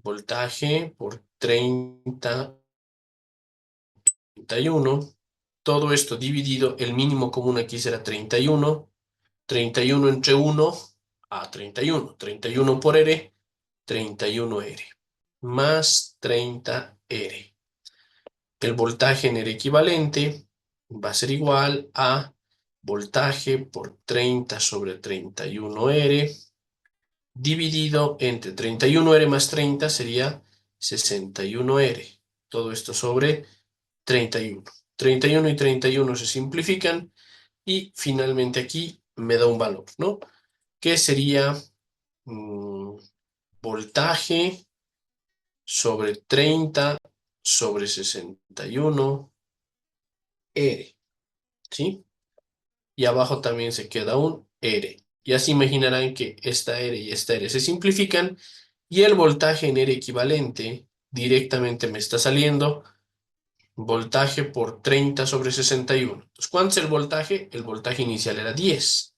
voltaje por 30, 31. Todo esto dividido, el mínimo común aquí será 31. 31 entre 1 a 31. 31 por R, 31R. Más 30R. El voltaje en R equivalente va a ser igual a voltaje por 30 sobre 31R dividido entre 31R más 30 sería 61R. Todo esto sobre 31. 31 y 31 se simplifican y finalmente aquí me da un valor, ¿no? Que sería voltaje sobre 30 sobre 61 R, ¿sí? Y abajo también se queda un R. Ya se imaginarán que esta R y esta R se simplifican y el voltaje en R equivalente directamente me está saliendo voltaje por 30 sobre 61. Entonces, ¿cuánto es el voltaje? El voltaje inicial era 10.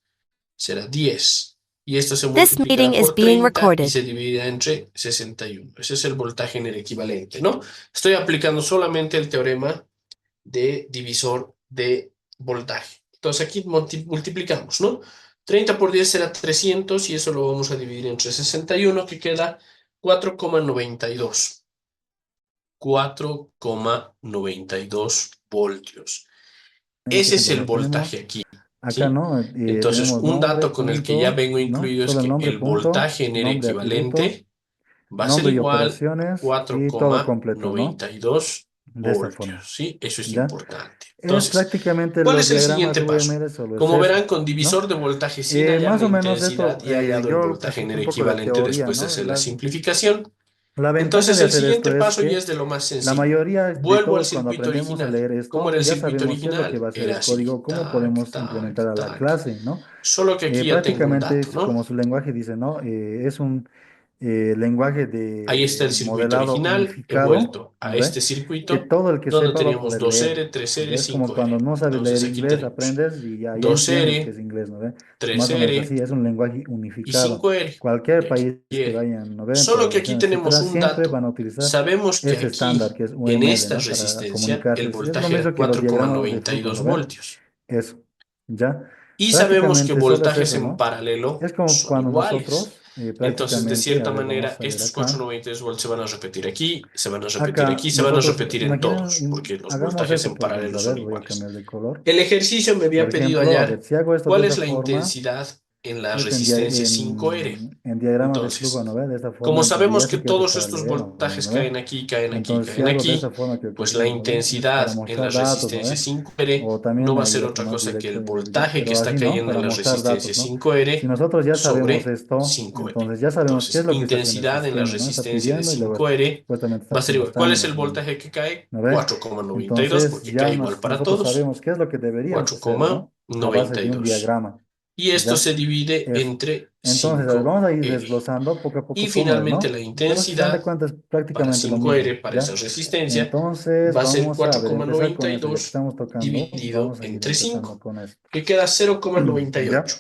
Será 10. Y esto se This meeting multiplicará is por being 30 y recorded. se dividirá entre 61. Ese es el voltaje en el equivalente, ¿no? Estoy aplicando solamente el teorema de divisor de voltaje. Entonces aquí multiplicamos, ¿no? 30 por 10 será 300 y eso lo vamos a dividir entre 61, que queda 4,92. 4,92 voltios. En este Ese es ejemplo el no tenemos. voltaje aquí, Acá ¿sí? no, Entonces, tenemos un nombre, dato con el que ya punto, vengo ¿no? incluido es Solo el que nombre, el punto, voltaje en R nombre, atributo, equivalente va a ser nombre y igual operaciones y todo completo, ¿no? 4,92 De esta voltios, forma, ¿sí? Eso es ¿ya? importante. Es Entonces, prácticamente ¿cuál los es el diagramas siguiente paso? VML, solo es Como eso, verán, con ¿no? divisor de voltaje sin hallar Más la o menos intensidad esto, y hallado el yo voltaje en presento R un poco de equivalente teoría, después de ¿no? hacer la simplificación. La ventaja Entonces, de el hacer siguiente esto es paso ya que es de lo más la sencillo. mayoría de Vuelvo al todos cuando circuito aprendemos a original. leer ¿Cómo esto, era el ya circuito sabemos qué es lo que original? va a ser Era el código, así, cómo tac, podemos tac, implementar a la tac. clase, ¿no? Solo que aquí ya tengo un Prácticamente, dato, ¿no? como su lenguaje dice, ¿no? Es un lenguaje Ahí está el de circuito modelado original. He unificado, vuelto a ¿no ve? este Que circuito todo el que donde sepa va a teníamos poder leer, 2R, ¿no 3R, ve? Es como cuando 5R. no sabes leer Entonces aquí inglés, tenemos aprendes y ya entiendes que 2R, es inglés, ¿no ve? Más o menos 3R así, es un lenguaje y unificado. 5R. Y Cualquier aquí país que R. vayan, ¿no ve? En Solo que aquí programación, tenemos etcétera, un siempre dato. van a utilizar Sabemos que ese estándar aquí, que es en UML, esta ¿no? Para resistencia, el comunicarse. Es lo voltaje era mismo que los diagramas de flujo, 4,92 ¿no ve? voltios. Eso, ¿ya? Y sabemos que Prácticamente solo es voltajes eso, en ¿no? paralelo Es como son cuando iguales. nosotros Entonces, de prácticamente, a cierta ver, manera, vamos a ver estos acá. 4,92 volts se van a repetir aquí, se van a repetir Acá aquí, se van a nosotros, repetir en imaginen, todos, porque los hagamos voltajes esto, en por paralelo ejemplo, a son ver, voy a iguales. cambiar de color. El ejercicio me había Por pedido ejemplo, a ver, hallar si hago esto de cuál esta es la forma, intensidad en la esto resistencia 5R. en diagrama de flujo, ¿no Entonces, ve? De esta como forma, entonces sabemos ya que sé que esto es todos para estos leer, más o menos, voltajes ¿no ve? caen aquí, caen aquí, Entonces, si caen hago de esta aquí, forma, creo que pues la sí, ¿no ve? Es para intensidad en la mostrar datos, ¿no resistencia ve? 5R O no también va a hay ser otro otra más cosa que el directo, ¿ya? voltaje que Pero está así, ¿no? cayendo en Para la mostrar resistencia datos, ¿no? Si 5R nosotros ya sabemos sobre esto, 5R. entonces ya sabemos qué es Entonces, lo que está haciendo el intensidad en la sistema, ¿no? Está resistencia de pidiendo y luego 5R supuestamente está va a ser igual. ¿Cuál contestando es más el o menos, voltaje que cae? ¿no ve? 4,92 Entonces porque cae ya igual para nosotros todos. sabemos qué es lo que deberíamos hacer, ¿no? A base de un 4,92. diagrama, Y esto ¿ya? se divide Eso. entre Entonces, a ver, vamos a ir 5R. desglosando poco a Y poco cómo es, finalmente ¿no? la Pero si se dan de intensidad cuenta es para prácticamente lo 5R, mismo, para esa ¿ya? resistencia, Entonces, va a ser vamos a ver, empezar con esto, ya que 4,92 estamos tocando, dividido vamos a ir entre empezando 5, con esto. que queda ¿Ya? 0,98.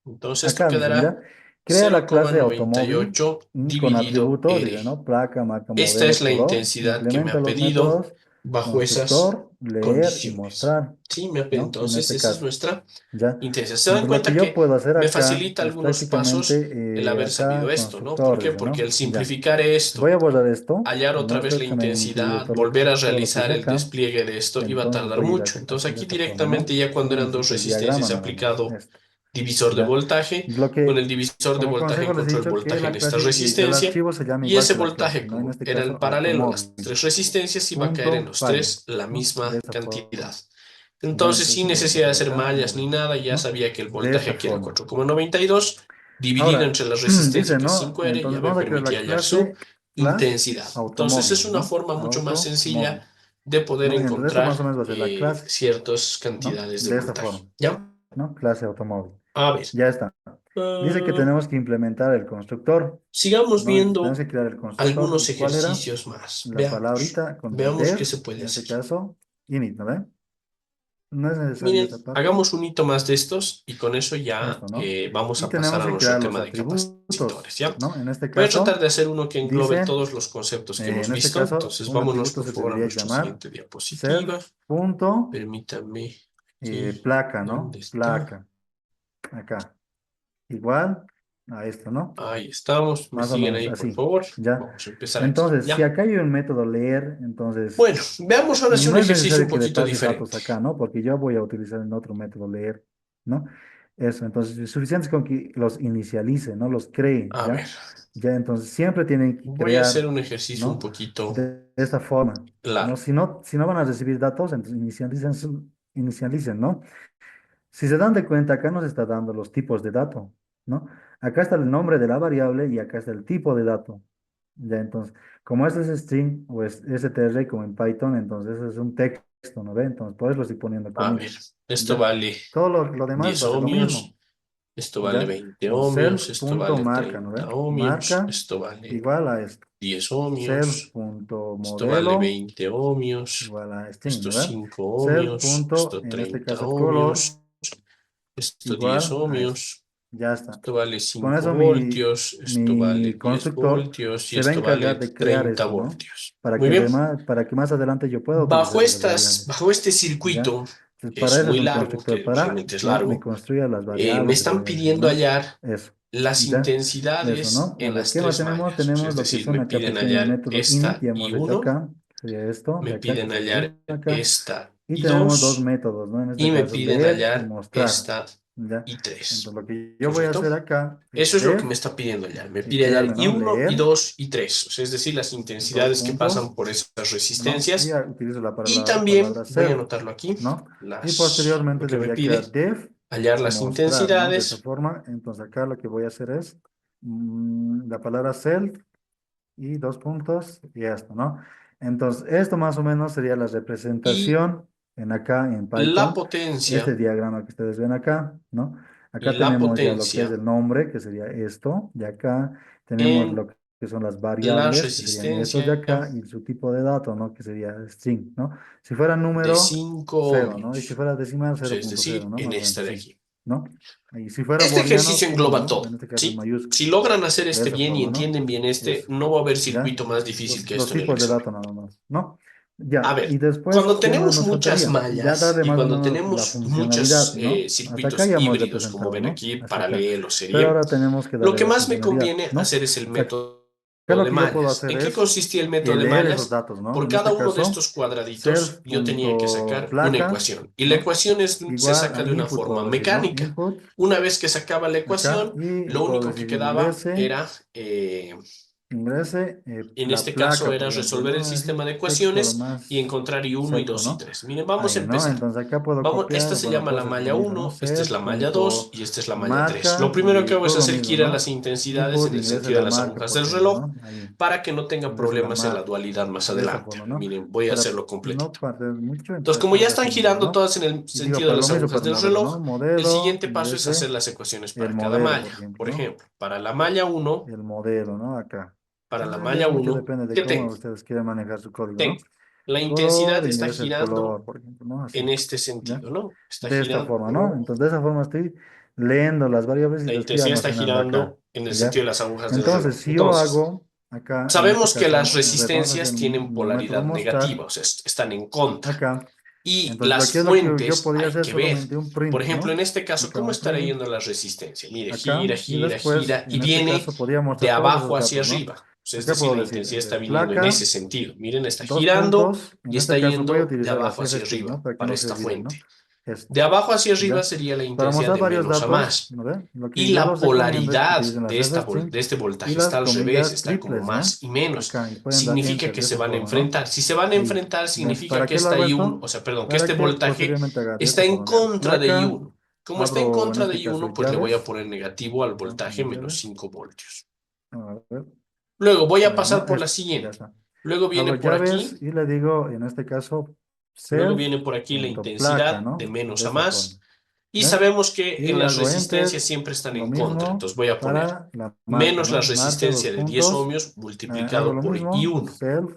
Entonces esto Acá dice, quedará mira, crea la clase automóvil 0,98 con dividido atributo, dice, R. ¿no? Placa, marca, Esta es modelo, la color, intensidad que me implementa ha los pedido métodos bajo esas constructor, leer y condiciones. mostrar, Sí, me ha pedido. ¿no? En Entonces, este esa es caso, nuestra ¿ya? intensidad. Se dan Entonces, lo que cuenta yo que puedo hacer me acá facilita es algunos pasos el prácticamente, haber sabido acá, esto, ¿no? ¿Por constructor, qué? dice, Porque ¿no? al Ya. simplificar Voy esto, a borrar esto. hallar otra Primero vez creo la que me ha incluido intensidad, volver a todo lo que realizar hice el acá. despliegue de esto, iba a Entonces tardar voy a ir mucho. Entonces aquí de aquí esta forma, directamente ¿no? ya cuando Solo eran dos necesito el diagrama resistencias he nada más, aplicado esto, divisor de ¿ya? voltaje. Lo Con que, el divisor de como voltaje consejo les he encontró el dicho que voltaje en la esta clase, que el resistencia archivo se llama y igual ese que la clase, voltaje, ¿no? En como este era en caso, paralelo a las automóvil, tres resistencias, iba a caer en punto, los file, tres la ¿no? De misma esta cantidad. forma, ¿ya? Entonces, Entonces sin voy a necesidad de poner hacer acá, mallas ni nada, ya ¿no? sabía que el De voltaje esta aquí era forma. 4,92 dividido Ahora, entre la resistencia dice, que es ¿no? 5R ya Entonces me vamos a crear permitía la hallar su clase class intensidad. Entonces, es automóvil, una ¿no? forma mucho más sencilla Automóvil, de poder ¿no? Entonces esto más o encontrar menos va a ser la clase, ciertas ¿no? cantidades de De esta voltaje. forma, ¿Ya? ¿no? Clase automóvil. A ver. Ya está. Dice que ah, tenemos que implementar el constructor, sigamos ¿no? Entonces tenemos viendo que crear el constructor. algunos ¿Y cuál era? ejercicios más. La Veamos. palabrita con el Veamos qué def, se puede en hacer. este caso, init, ¿no ve? no es necesario Miren, esta parte, hagamos un hito más de estos y con eso ya esto, ¿no? vamos Y a pasar tenemos a que nuestro crear los tema de capacitores, atributos, ¿ya? ¿no? En este Voy a tratar caso, de hacer uno que englobe dice, todos los conceptos que hemos en este visto. caso, Entonces, un vámonos atributo por se favor a debería nuestra llamar siguiente diapositiva. self., Permítanme aquí. placa, ¿Dónde ¿no? está? Placa, acá. Igual a esto, ¿no? Ahí estamos. Me Más o siguen menos ahí, por así, favor. ¿ya? Vamos a empezar aquí, Entonces, si ¿ya? acá hay un método leer, entonces Bueno, veamos ahora sí un no es ejercicio un necesario que le poquito pases datos diferente. acá, ¿no? Porque yo voy a utilizar en otro método leer, ¿no? Eso, entonces, es suficiente con que los inicialice, ¿no? Los cree, A ver, ¿ya? Ya, entonces, siempre tienen que voy a hacer crear, un ejercicio un ¿no? poquito De esta forma, ¿no? largo. Si no van a recibir datos, entonces inicialicen, ¿no? Si se dan de cuenta, acá nos está dando los tipos de dato, ¿no? Acá está el nombre de la variable y acá está el tipo de dato. Ya, entonces, como este es string o es str como en Python, entonces es un texto, ¿no ve? Entonces, por eso lo estoy poniendo A ver, comillas, esto ¿ya? vale Todo lo demás 10 va a ser lo ohmios, mismo, esto vale ¿ya? 20 Entonces, ohmios, esto vale self.marca, ¿no ve? 30 ohmios, Marca esto vale igual a esto. 10 ohmios, esto vale Self.modelo 20 ohmios, igual a string, esto ¿no ve? 5 Self. ohmios, esto En este 30 caso, el color ohmios, esto 10 igual a esto. ohmios, Ya está. esto vale Con 5 eso voltios, esto vale mi 10 constructor voltios y se va a esto vale encargar de crear 30 esto, ¿no? voltios. Muy bien. Para que más adelante yo pueda utilizar esas variables, Bajo este ¿ya? circuito, Entonces, que para es eso es muy un largo, constructor, que para realmente es que me largo, construya las me variables, se están podría decir, pidiendo ¿no? hallar Eso, las ¿ya? Eso, intensidades ¿no? A en ver, las ¿qué más tres tenemos? mallas. O sea, Tenemos es lo que decir, son me acá piden pequeño hallar método init, esta ya y hemos hecho uno, acá, sería esto, me de acá, que piden se debería hallar acá. esta Y y tenemos dos dos, métodos, ¿no? En este y me caso, piden leer y hallar mostrar, esta ¿ya? y tres. Entonces, lo que yo voy a ¿Correcto? hacer acá es Eso es lo que me leer está pidiendo hallar. Me y pide hallar crearle, ¿no? I1, Leer, I2 y 3. O sea, es decir, las dos intensidades que pasan puntos, por esas ¿no? Y resistencias. utilizo la Y palabra también voy a self, anotarlo aquí, ¿no? Y posteriormente lo que me debería crear pide, def hallar y las mostrar, ¿no? De esta intensidades forma. Entonces acá lo que voy a hacer es la palabra self y dos puntos y esto, ¿no? Entonces, esto más o menos sería la y representación en acá en la Python, este potencia diagrama que ustedes ven acá, ¿no? y Acá la tenemos ya lo que es potencia el nombre, que sería esto, de acá tenemos en lo que son las la variables, que serían estos de resistencia acá, y su tipo de dato, ¿no? Que sería string, ¿no? Si fuera de número, 5 cero, ¿no? Y si ohmios, fuera decimal, o sea, cero es punto cero, decir, ¿no? en Más o menos esta de así, aquí. ¿no? Y si fuera Este booleano, ejercicio uno, engloba ¿no? En todo, este caso en ¿sí? mayúscula, Si logran hacer de este esa bien y forma, ¿no? entienden bien este, Eso. no va a haber ¿Ya? circuito más difícil que Los esto en el tipos de examen. datos nada más, ¿no? A Ya, y ver, después, cuando ¿qué más tenemos nos muchas faltaría? Ya mallas darle y más o cuando menos la tenemos funcionalidad, muchos ¿no? Hasta acá circuitos ya hemos híbridos, como representado, ven ¿no? aquí, Hasta acá. paralelos Pero sería, ahora tenemos que lo darle que la más me funcionalidad, conviene ¿no? hacer es el Acá método lo de que yo puedo mallas. hacer ¿En qué es consistía el método de leer esos mallas? datos, ¿no? Por En cada este uno de caso, estos cuadraditos yo tenía que sacar una self.placa, ecuación. Y la ¿no? ecuación se Igual saca a de una input forma puedo decir, ¿no? mecánica. Input, Una vez que sacaba la acá, ecuación, y lo puedo único que decir quedaba ingrese. era Ingrese en la este caso placa, era por ejemplo, resolver el ¿no? Es sistema de un texto lo ecuaciones y más encontrar I1, seco, I2 y ¿no? 3. Miren, vamos a Ahí, ¿no? empezar. Entonces acá puedo Vamos, esta copiar, se bueno, llama puedo la hacer lo malla mismo, ¿no? 1, esta es la malla 2 y esta es la malla 3. Lo Marca primero que y hago es todo lo hacer que mismo, ir a las ¿no? intensidades Input, en el ingrese sentido de la las marca, agujas por del ejemplo, reloj ¿no? Ahí, para que no tenga ingrese la problemas en la marca, dualidad más de esa adelante. forma, ¿no? Miren, voy a Para hacerlo no completito. perder mucho, Entonces, entonces como acá ya voy a están hacer lo mismo, girando ¿no? todas en el Y digo, sentido de para lo las mismo agujas para el del modelo, reloj, ¿no? el Modelo, siguiente paso es hacer ingrese las ecuaciones el para cada modelo, por malla. ejemplo, Por ¿no? ejemplo, para la malla 1, El modelo, ¿no? Acá. Ya malla mucho 1, depende de ¿qué cómo tengo? ustedes quieran manejar su código, Tengo. ¿no? La Color, intensidad está ingresa el girando color, por ejemplo, ¿no? en Así, este ¿ya? sentido, ¿no? Está De esta girando. forma, ¿no? Entonces, de esa forma estoy leyendo las variables y La las estoy intensidad está almacenando acá, girando en el ¿ya? sentido de las agujas del Entonces, reloj. si yo Entonces, hago acá, en este sabemos que las caso, a ver, vamos a hacer resistencias tienen mi método polaridad mostrar negativa, o sea, están en contra. acá. Y Entonces, lo las que es lo que yo fuentes podría hay hacer que ver. solamente un Por print, ejemplo, en ¿no? este caso, Acá ¿cómo un estará print, yendo la resistencia? Mire, acá, gira, y gira, después, gira y en este viene caso, podría de mostrar todos esos abajo hacia datos, ¿no? arriba. O sea, es Acá decir, puedo la decir, intensidad está viniendo en placa. ese sentido. Miren, está Dos girando puntos. y En está este caso voy a yendo de utilizar la abajo cierre hacia string, arriba ¿no? Para que para no se esta olviden, ¿no? fuente. Esto, De abajo hacia arriba ¿ya? sería la Para intensidad mostrar de varios menos a datos, más. ¿no ve? Lo que Y yo la los recomiendo es que polaridad utilicen la de, cierre string de este y voltaje está las al revés, comillas está como triples, ¿no? más y menos. Acá, y pueden dar Significa enter que de se esa van a forma, ¿no? enfrentar. Si se van a Ahí. enfrentar, Entonces, significa ¿para que qué lo esta hago I1, esto? o sea, perdón, que Para este que voltaje posteriormente haga de está esta en forma. Vean, contra de placa, I1. Como está en abro en contra de este caso I1, pues le voy a llaves, poner negativo al ¿no? voltaje Unas menos llaves. 5 voltios. A ver, Luego voy a ahí, pasar ¿no? por la Esto, ya siguiente. está. Luego viene Abro por llaves aquí, y le digo, en este caso, luego viene por aquí la placa, intensidad de ¿no? menos De a esta forma. más. Y ¿Ya? sabemos que en Y las hago enter, resistencias siempre están lo en contra. mismo Entonces voy a poner para la marca, menos la ¿no? Marca, dos resistencia de 10 puntos, ohmios hago multiplicado lo por mismo, I1. self,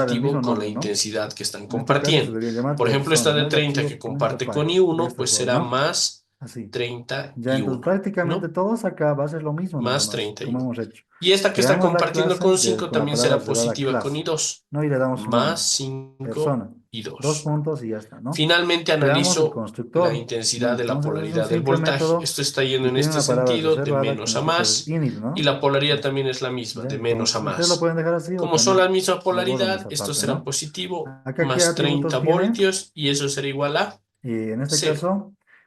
dar el positivo mismo con la nombre, ¿no? intensidad que están En este caso se compartiendo. debería llamar Por ejemplo, esta persona, de ¿no? Y aquí 30 yo que comienzo comparte con Paco, de I1, esta pues forma, será ¿no? más Así. treinta Ya, y entonces uno, prácticamente ¿no? todos acá va a ser lo mismo nada Más más, 31. como hemos hecho. Y esta que está Creamos la compartiendo clase con 5 con la también palabra será reservada positiva con clase, I2. ¿no? Y le damos su Más nombre, 5 persona, y dos 2. puntos y ya está, ¿no? Finalmente Creamos el analizo la constructor, ¿no? intensidad de la Entonces es un polaridad del simple voltaje. método Esto está yendo y en tiene este una palabra sentido, de reservada que menos en a este caso es más, init, y ¿no? la polaridad Eso. también es la misma, Ya, de menos a entonces ustedes lo más. pueden dejar así o Como son la también misma lo borran polaridad, esa esto parte, será ¿no? positivo Acá, ¿qué más atributos 30 tiene? voltios y eso será igual a Y en este 0. caso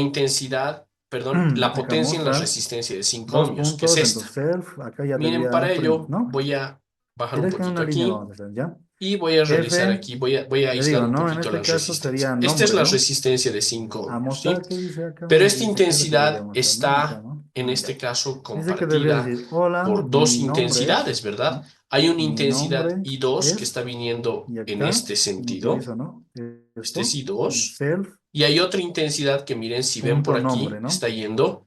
intensidad, perdón, la Acá potencia en la mostrar resistencia de 5 dos ohmios, que es puntos en tu esta. self. Acá ya Miren, debería para print, ello ¿no? voy a bajar un Directo en poquito una línea aquí vamos a hacer, ¿ya? y voy a realizar F, aquí, voy a le aislar digo, un ¿no? En poquito este la caso resistencia. sería Esta es nombre, la ¿no? resistencia de 5 A ohmios, ¿sí? mostrar, ¿qué dice acá? Pero Me esta dice, ¿qué es lo que debería intensidad mostrar, no? Acá, está, ¿no? en Ya. este caso, Dice que debería compartida decir, hola, por dos mi nombre es, intensidades, ¿verdad? ¿no? Hay una Mi intensidad nombre I2 que es, está viniendo y en acá este sentido. utilizo, ¿no? Este es Esto, I2. self, Y hay otra intensidad que miren, si ven por punto aquí, nombre, ¿no? está yendo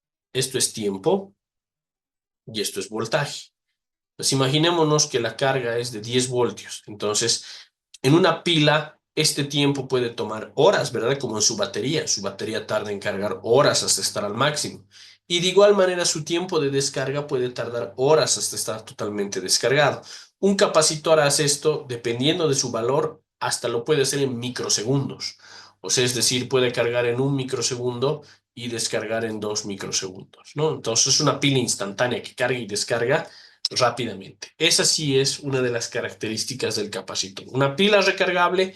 Esto es tiempo y esto es voltaje. Pues imaginémonos que la carga es de 10 voltios. Entonces, en una pila, este tiempo puede tomar horas, ¿verdad? Como en su batería. Su batería tarda en cargar horas hasta estar al máximo. Y de igual manera, su tiempo de descarga puede tardar horas hasta estar totalmente descargado. Un capacitor hace esto, dependiendo de su valor, hasta lo puede hacer en microsegundos. O sea, es decir, puede cargar en 1 microsegundo y descargar en 2 microsegundos, ¿no? Entonces, es una pila instantánea que carga y descarga rápidamente. Esa sí es una de las características del capacitor. Una pila recargable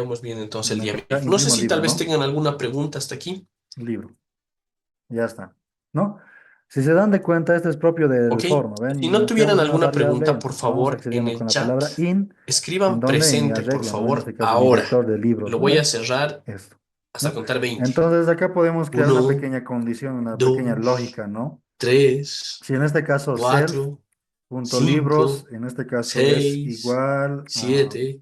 vayamos bien entonces el día Acá viernes. No sé imprimo si tal libro, vez ¿no? tengan alguna pregunta hasta aquí. Libro. Ya está, ¿no? Si se dan de cuenta, esto es propio ¿Ok? del for, ¿no Si ven? no Nos tuvieran creamos una alguna variable, pregunta, por entonces vamos favor, en accediendo con el la chat, palabra in, ¿en escriban donde En mi presente, por arreglo, ¿no? En favor, este caso, mi ahora. vector de libros, Lo ¿no voy a ven? cerrar Esto, hasta ¿no? contar 20. Entonces acá podemos crear una Uno, pequeña condición, una pequeña dos, lógica, ¿no? 3, Si en este caso cuatro, self.libros, cinco, en este caso es seis, igual a, siete,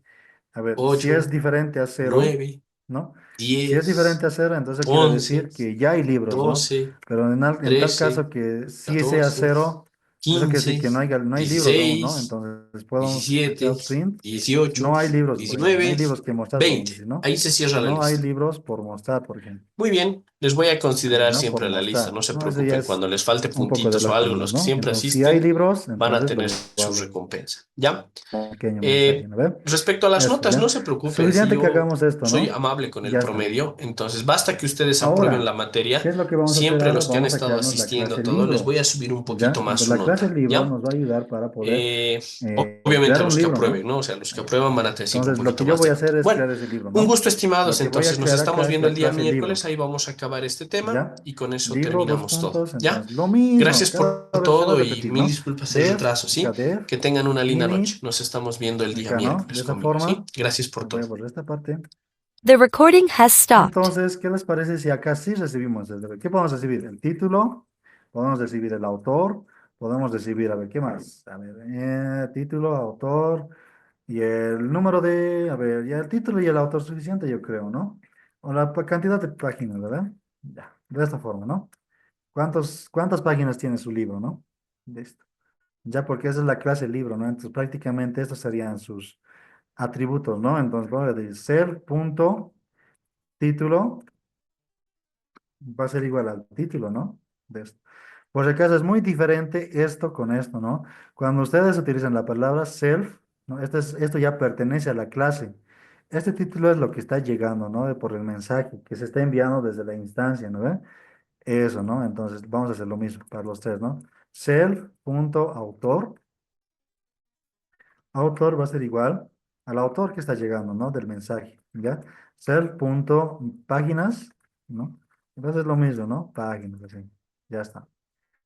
a ver, si es ocho, diferente a cero, 9, ¿no? Si es diferente 10, a cero, entonces quiere 11, decir que ya hay libros, ¿no? 12, Pero en tal 13, caso que sí sea 14, cero, eso quiere decir 15, que no hay libros aún, ¿no? 16, Entonces podemos 17, tachar print. dieciocho, No hay libros, por ejemplo, no hay 19, libros que mostrar, podemos 20. decir, ¿no? Ahí se cierra la No hay lista. libros por mostrar, por ejemplo. Muy bien, les voy a Ahí, considerar ¿no? Por siempre la lista, mostrar, no se ¿no? Eso ya preocupen. es Cuando les falte un poco de puntitos o algo, lógica, los que ¿no? siempre Entonces, si hay asisten libros, van a entonces tener lo su hago recompensa. ¿Ya? pequeño mensaje, ¿no ve? Respecto a las Eso, notas, ¿ya? no se preocupen, si Suficiente que yo hagamos esto, soy ¿no? amable con el Ya está. promedio, entonces basta que ustedes aprueben la Ahora, ¿qué materia. es lo que vamos a hacer Siempre ahora? los que han Vamos a estado crearnos la asistiendo clase todo, les voy libro, a subir un ¿ya? poquito más Entonces, su la clase nota, libro ¿ya? nos va a ayudar para poder Eh, Obviamente a crear un los que libro, aprueben, ¿no? ¿no? O sea, los que Ahí. aprueban van a tener siempre un Entonces, lo poquito que yo más voy de a nota. hacer es Bueno, crear ese libro, un ¿no? gusto, estimados. Lo que voy Entonces a nos crear estamos acá es viendo la el día clase miércoles. libro, Ahí vamos a acabar este tema ¿ya? y con eso Libro, dos terminamos todo, puntos, ¿ya? entonces, lo mismo, Gracias por cada vez todo y repetir, mil ¿no? disculpas el Def, retraso, ¿sí? acá def, Que tengan una linda noche. init, Nos estamos viendo el día acá, ¿no? De miércoles esa conmigo, ¿sí? forma, Gracias por voy a todo. borrar esta parte. The recording has stopped. Entonces, ¿qué les parece si acá sí recibimos ¿qué podemos recibir? El título, podemos recibir el autor, podemos recibir, a ver, ¿qué más? A ver, título, autor y el número a ver, ya el título y el autor suficiente, yo creo, ¿no? O la cantidad de páginas, ¿verdad? Ya, de esta forma, ¿no? ¿Cuántas páginas tiene su libro, ¿no? Listo. Ya porque esa es la clase libro, ¿no? Entonces, prácticamente estos serían sus atributos, ¿no? Entonces, voy a decir ser punto título va a ser igual al título, ¿no? De esto. Por si acaso es muy diferente esto con esto, ¿no? Cuando ustedes utilizan la palabra self, ¿no? Esto ya pertenece a la clase. Este título es lo que está llegando, ¿no? Por el mensaje que se está enviando desde la instancia, ¿no ve? Eso, ¿no? Entonces vamos a hacer lo mismo para los tres, ¿no? Self.autor. Autor va a ser igual al autor que está llegando, ¿no? Del mensaje, ¿ya? Self.páginas, ¿no? Entonces es lo mismo, ¿no? Páginas, así. Ya está.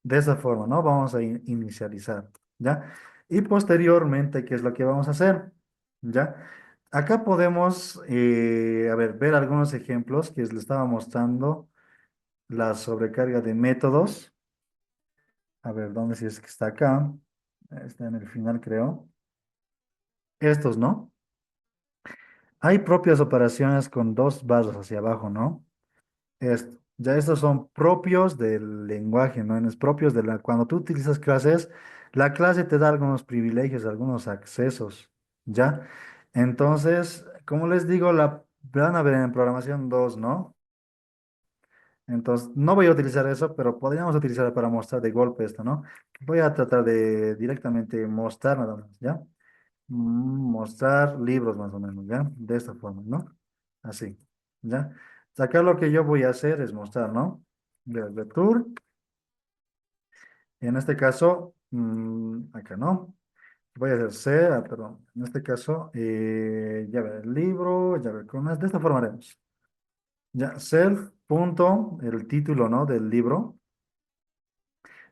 De esa forma, ¿no? Vamos a inicializar, ¿ya? Y posteriormente, ¿qué es lo que vamos a hacer? ¿Ya? Acá podemos, a ver, ver algunos ejemplos que les estaba mostrando la sobrecarga de métodos. A ver, ¿dónde si es que está acá? Está en el final, creo. Estos, ¿no? Hay propias operaciones con dos barras hacia abajo, ¿no? Ya estos son propios del lenguaje, ¿no? Es propios de cuando tú utilizas clases, la clase te da algunos privilegios, algunos accesos, ¿ya? Entonces, como les digo, van a ver en programación 2, ¿no? Entonces, no voy a utilizar eso, pero podríamos utilizar para mostrar de golpe esto, ¿no? Voy a tratar de directamente mostrar nada más, ¿ya? Mostrar libros más o menos, ¿ya? De esta forma, ¿no? Así, ¿ya? Acá lo que yo voy a hacer es mostrar, ¿no? De tour. Y en este caso, acá no. Voy a hacer C, perdón. En este caso, ya ver el libro, ya ver con de esta forma haremos. Ya, self, punto, el título, ¿no? Del libro.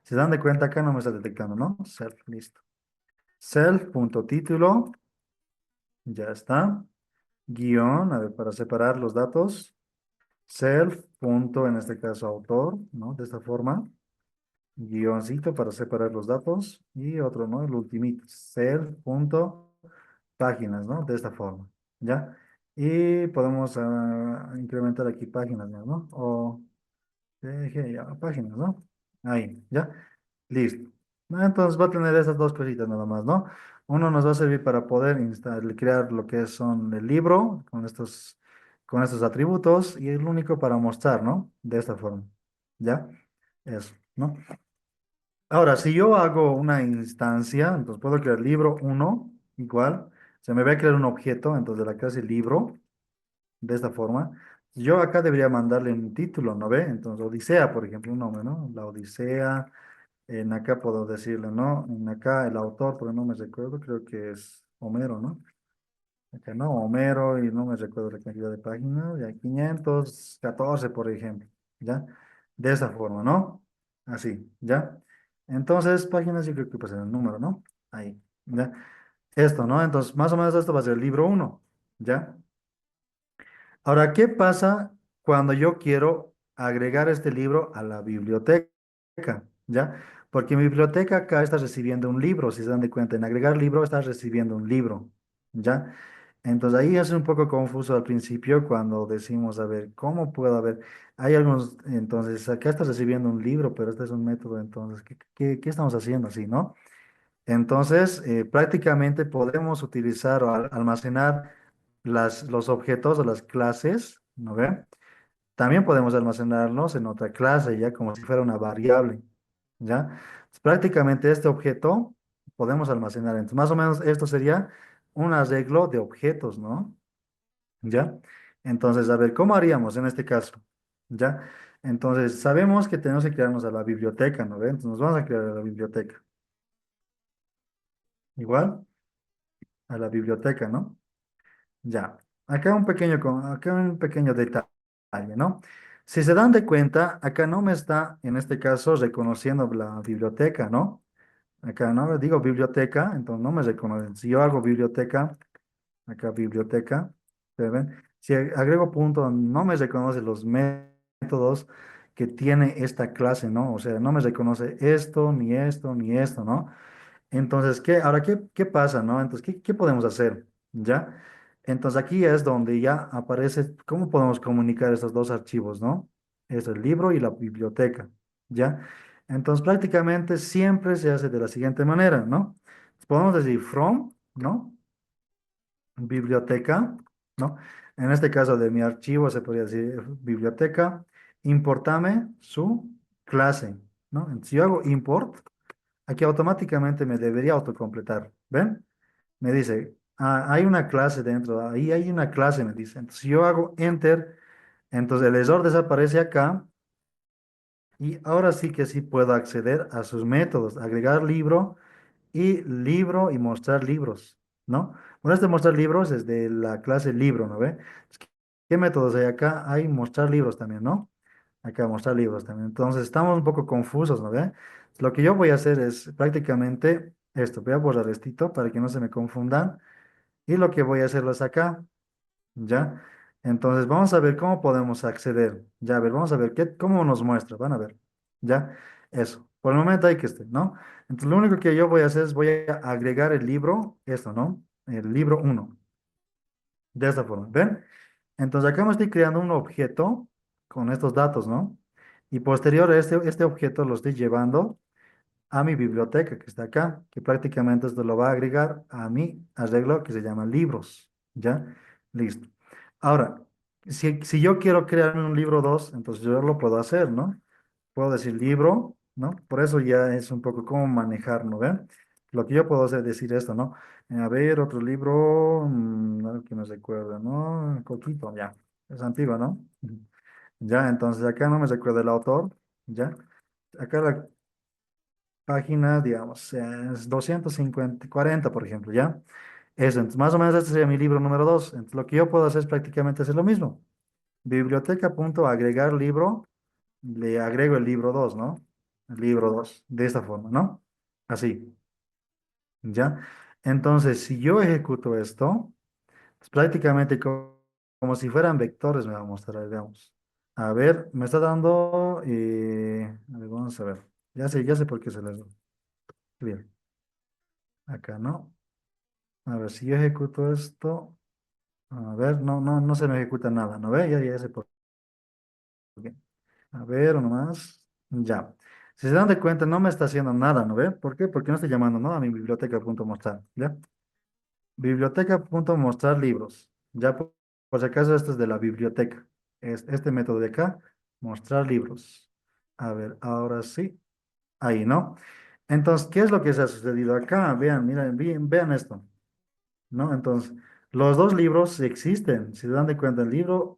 Se dan de cuenta acá no me está detectando, ¿no? Self, listo. Self, punto, título. Ya está. Guión, a ver, para separar los datos. Self, punto, en este caso autor, ¿no? De esta forma. Guioncito para separar los datos. Y otro, ¿no? El ultimito. Self, punto, páginas, ¿no? De esta forma. ¿Ya? Y podemos incrementar aquí páginas, ¿no? O ya, páginas, ¿no? Ahí, ¿ya? Listo. ¿No? Entonces va a tener esas dos cositas nada más, ¿no? Uno nos va a servir para poder crear lo que son el libro con estos atributos y el único para mostrar, ¿no? De esta forma. ¿Ya? Eso, ¿no? Ahora, si yo hago una instancia, entonces puedo crear libro uno igual, se me va a crear un objeto, entonces de la clase libro, de esta forma. Yo acá debería mandarle un título, ¿no ve? Entonces, Odisea, por ejemplo, un nombre, ¿no? La Odisea. En acá puedo decirle, ¿no? En acá el autor, porque no me recuerdo, creo que es Homero, ¿no? Acá no, Homero, y no me recuerdo la cantidad de páginas, ya 514, por ejemplo, ¿ya? De esa forma, ¿no? Así, ¿ya? Entonces, páginas, yo creo que pues en el número, ¿no? Ahí, ¿ya? Esto, ¿no? Entonces, más o menos esto va a ser el libro uno, ¿ya? Ahora, ¿qué pasa cuando yo quiero agregar este libro a la biblioteca? ¿ya? Porque mi biblioteca acá está recibiendo un libro, si se dan de cuenta, en agregar libro está recibiendo un libro, ¿ya? Entonces ahí es un poco confuso al principio cuando decimos, a ver, ¿cómo puedo haber? Hay algunos, entonces acá está recibiendo un libro, pero este es un método, entonces, ¿qué estamos haciendo así, no? Entonces, prácticamente podemos utilizar o almacenar los objetos o las clases, ¿no ve? También podemos almacenarlos en otra clase, ya como si fuera una variable, ¿ya? Prácticamente este objeto podemos almacenar. Entonces, más o menos esto sería un arreglo de objetos, ¿no? ¿Ya? Entonces, a ver, ¿cómo haríamos en este caso? ¿Ya? Entonces, sabemos que tenemos que crearnos a la biblioteca, ¿no ve? Entonces, nos vamos a crear a la biblioteca. Igual, a la biblioteca, ¿no? Ya, acá un pequeño detalle, ¿no? Si se dan de cuenta, acá no me está, en este caso, reconociendo la biblioteca, ¿no? Acá no digo biblioteca, entonces no me reconoce. Si yo hago biblioteca, acá biblioteca, ¿se ven? Si agrego punto, no me reconoce los métodos que tiene esta clase, ¿no? O sea, no me reconoce esto, ni esto, ni esto, ¿no? Entonces, ahora, ¿qué pasa, no? Entonces, ¿qué podemos hacer? ¿Ya? Entonces, aquí es donde ya aparece cómo podemos comunicar estos dos archivos, ¿no? Es el libro y la biblioteca, ¿ya? Entonces, prácticamente siempre se hace de la siguiente manera, ¿no? Podemos decir from, ¿no? Biblioteca, ¿no? En este caso de mi archivo se podría decir biblioteca, importame su clase, ¿no? Entonces, si yo hago import, aquí automáticamente me debería autocompletar. ¿Ven? Me dice, hay una clase dentro, ahí hay una clase, me dice. Entonces, si yo hago enter, entonces el error desaparece acá y ahora sí que sí puedo acceder a sus métodos, agregar libro y mostrar libros, ¿no? Bueno, este mostrar libros es de la clase libro, ¿no ve? ¿Qué métodos hay acá? Hay mostrar libros también, ¿no? Acá mostrar libros también. Entonces estamos un poco confusos, ¿no ve? Lo que yo voy a hacer es prácticamente esto. Voy a borrar esto para que no se me confundan. Y lo que voy a hacerlo es acá, ¿ya? Entonces vamos a ver cómo podemos acceder. Ya, a ver, vamos a ver cómo nos muestra. Van a ver, ¿ya? Eso. Por el momento hay que esté, ¿no? Entonces lo único que yo voy a hacer es voy a agregar el libro, esto, ¿no? El libro uno de esta forma, ¿ven? Entonces acá me estoy creando un objeto con estos datos, ¿no? Y posterior a este objeto lo estoy llevando a mi biblioteca que está acá, que prácticamente esto lo va a agregar a mi arreglo que se llama libros, ¿ya? Listo. Ahora, si yo quiero crear un libro 2 entonces yo lo puedo hacer, ¿no? Puedo decir libro, ¿no? Por eso ya es un poco cómo manejarlo, ¿ven? Lo que yo puedo hacer es decir esto, ¿no? A ver, otro libro, algo que me recuerda, ¿no? Coquito, ya. Es antiguo, ¿no? Ujú. Ya, entonces acá no me recuerda el autor, ¿ya? Acá la página, digamos, es 250 40 por ejemplo, ¿ya? Eso, entonces más o menos este sería mi libro número 2. Entonces lo que yo puedo hacer es prácticamente hacer lo mismo. Biblioteca.agregar libro, le agrego el libro 2, ¿no? El libro 2 de esta forma, ¿no? Así, ¿ya? Entonces, si yo ejecuto esto, es prácticamente como si fueran vectores, me va a mostrar, veamos. A ver, me está dando, a ver, vamos a ver. Ya sé por qué se les da. Bien, acá no. A ver, si yo ejecuto esto, a ver, no se me ejecuta nada, ¿no ve? Ya sé por qué. A ver, uno más. Ya. Si se dan de cuenta, no me está haciendo nada, ¿no ve? ¿Por qué? Porque no estoy llamando, ¿no? A mi biblioteca.mostrar, ¿ya? Biblioteca.mostrar libros. Ya, por si acaso, esto es de la biblioteca. Es este método de acá, mostrar libros. A ver, ahora sí. Ahí, ¿no? Entonces, ¿qué es lo que se ha sucedido acá? Vean, miren, vean esto. ¿No? Entonces, los dos libros existen, si se dan de cuenta, el libro,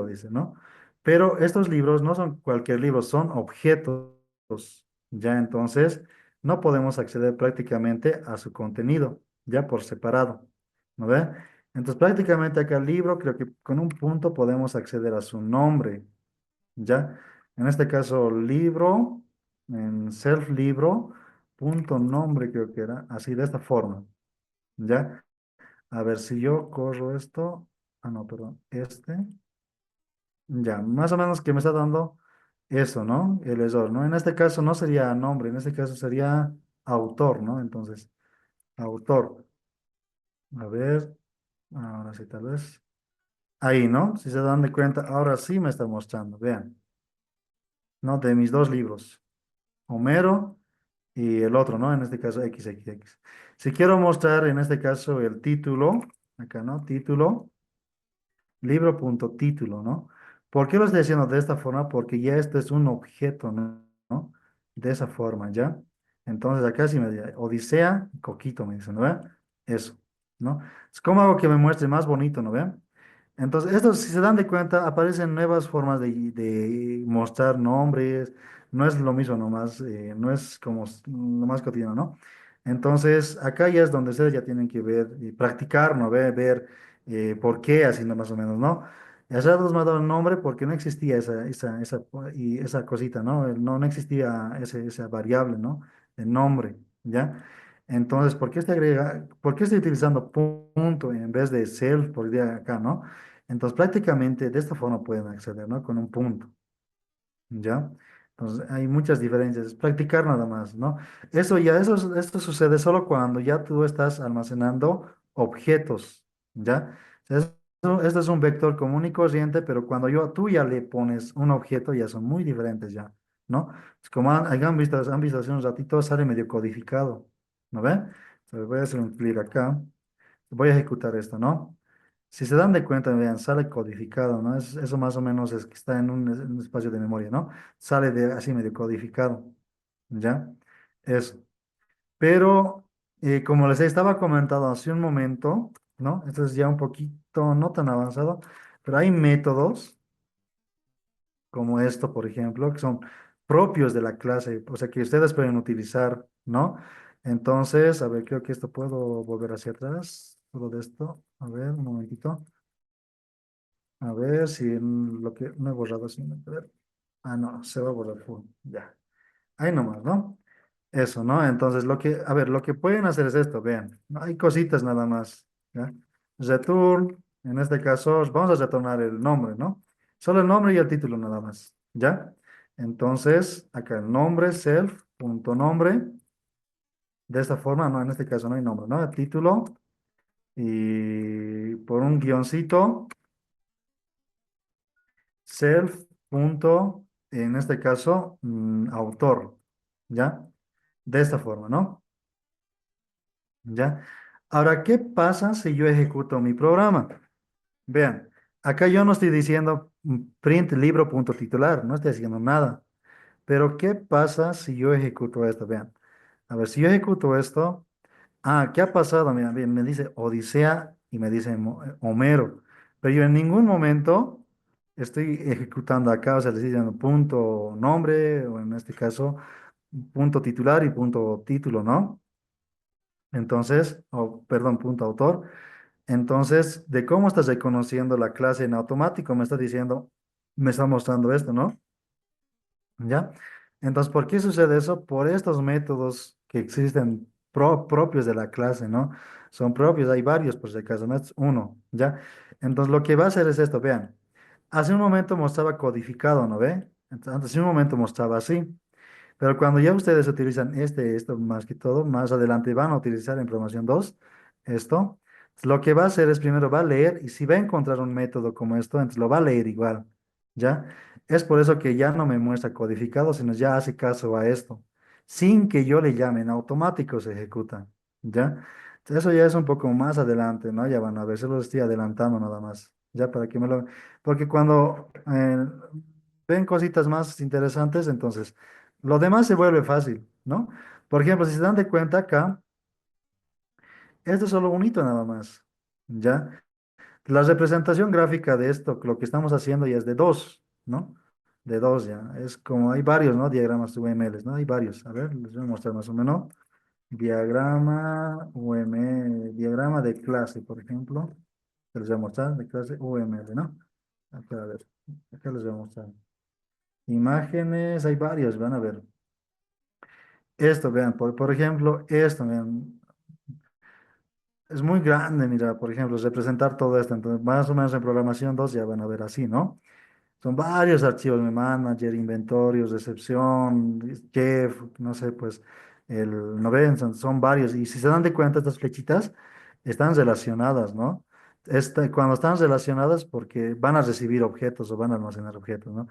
dice, ¿no? Pero estos libros no son cualquier libro, son objetos, ya entonces no podemos acceder prácticamente a su contenido, ya por separado, ¿no ve? Entonces, prácticamente acá el libro, creo que con un punto podemos acceder a su nombre, ¿ya? En este caso, libro, en self libro, punto nombre creo que era, así de esta forma, ¿ya? A ver si yo corro esto. Ah, no, perdón. Ya, más o menos que me está dando. Eso, ¿no? El error, ¿no? En este caso no sería nombre, en este caso sería autor, ¿no? Entonces, autor. A ver, ahora sí, tal vez. Ahí, ¿no? Si se dan de cuenta, ahora sí me está mostrando, vean, ¿no? De mis dos libros, Homero y el otro, ¿no? En este caso, XXX. Si quiero mostrar, en este caso, el título, acá, ¿no? Título. Libro punto título, ¿no? ¿Por qué lo estoy haciendo de esta forma? Porque ya este es un objeto, ¿no? ¿No? De esa forma, ¿ya? Entonces acá sí me dice Odisea, Coquito, me dice, ¿no ve? Eso, ¿no? Es como algo que me muestre más bonito, ¿no ve? Entonces, esto, si se dan de cuenta, aparecen nuevas formas de mostrar nombres, no es lo mismo nomás, no es como lo más cotidiano, ¿no? Entonces, acá ya es donde ustedes ya tienen que ver y practicar, ¿no? Ver por qué, haciendo más o menos, ¿no? Y hace rato me ha dado el nombre porque no existía esa cosita, ¿no? No existía esa variable, ¿no? El nombre, ¿ya? Entonces, por qué estoy utilizando punto en vez de self por día acá, ¿no? Entonces, prácticamente de esta forma pueden acceder, ¿no? Con un punto, ¿ya? Entonces, hay muchas diferencias. Es practicar nada más, ¿no? Esto sucede solo cuando ya tú estás almacenando objetos, ¿ya? Esto es un vector común y corriente, pero cuando tú ya le pones un objeto, ya son muy diferentes ya, ¿no? Es como han visto hace un ratito, sale medio codificado, ¿no ven? Entonces, voy a hacer un clic acá, voy a ejecutar esto, ¿no? Si se dan de cuenta, vean, sale codificado, ¿no? Eso más o menos es que está en un espacio de memoria, ¿no? Sale de así medio codificado, ¿ya? Eso. Pero, como les estaba comentando hace un momento, ¿no? Esto es ya un poquito, no tan avanzado, pero hay métodos como esto, por ejemplo, que son propios de la clase, o sea, que ustedes pueden utilizar, ¿no? Entonces, a ver, creo que esto puedo volver hacia atrás, solo de esto. A ver, un momentito. A ver si lo que no he borrado así. A ver. Ah, no, se va a borrar full. Ya. Ahí nomás, ¿no? Eso, ¿no? Entonces, a ver, lo que pueden hacer es esto, vean. No hay cositas nada más. ¿Ya? Return, en este caso, vamos a retornar el nombre, ¿no? Solo el nombre y el título nada más. ¿Ya? Entonces, acá el nombre, self, punto nombre. De esta forma, no, en este caso no hay nombre, ¿no? El título y por un guioncito. Self punto, en este caso, autor, ¿ya? De esta forma, ¿no? ¿Ya? Ahora, ¿qué pasa si yo ejecuto mi programa? Vean, acá yo no estoy diciendo print libro punto titular, no estoy haciendo nada. Pero, ¿qué pasa si yo ejecuto esto? Vean, a ver, si yo ejecuto esto, ¿qué ha pasado? Mira, bien, me dice Odisea y me dice Homero, pero yo en ningún momento estoy ejecutando acá, o sea, le estoy diciendo punto nombre, o en este caso, punto titular y punto título, ¿no? Entonces, o perdón, punto autor. Entonces, de cómo estás reconociendo la clase en automático, me está diciendo, me está mostrando esto, ¿no? ¿Ya? Entonces, ¿por qué sucede eso? Por estos métodos que existen propios de la clase, ¿no? Son propios, hay varios por si acaso, no es uno, ¿ya? Entonces, lo que va a hacer es esto, vean. Hace un momento mostraba codificado, ¿no ve? Entonces, hace un momento mostraba así. Pero cuando ya ustedes utilizan esto más que todo, más adelante van a utilizar en programación 2 esto, lo que va a hacer es primero va a leer y si va a encontrar un método como esto, entonces lo va a leer igual, ¿ya? Es por eso que ya no me muestra codificado, sino ya hace caso a esto. Sin que yo le llame, en automático se ejecuta, ¿ya? Eso ya es un poco más adelante, ¿no? Ya van a ver, se lo estoy adelantando nada más, ya para que me lo... Porque cuando ven cositas más interesantes, entonces lo demás se vuelve fácil, ¿no? Por ejemplo, si se dan de cuenta acá, esto es solo un hito nada más, ¿ya? La representación gráfica de esto, lo que estamos haciendo ya es de dos, ¿no? De dos ya. Es como hay varios, ¿no? Diagramas UML, ¿no? Hay varios. A ver, les voy a mostrar más o menos. Diagrama UML, diagrama de clase, por ejemplo. Les voy a mostrar de clase UML, ¿no? Acá, a ver, acá les voy a mostrar. Imágenes, hay varios, van a ver. Esto, vean, por ejemplo, esto, vean, es muy grande, mira, por ejemplo, representar todo esto. Entonces, más o menos en programación 2 ya van a ver así, ¿no? Son varios archivos, mi manager, inventorios, recepción, chef, no sé, pues el noven, son varios. Y si se dan de cuenta, estas flechitas están relacionadas, ¿no? Cuando están relacionadas porque van a recibir objetos o van a almacenar objetos, ¿no?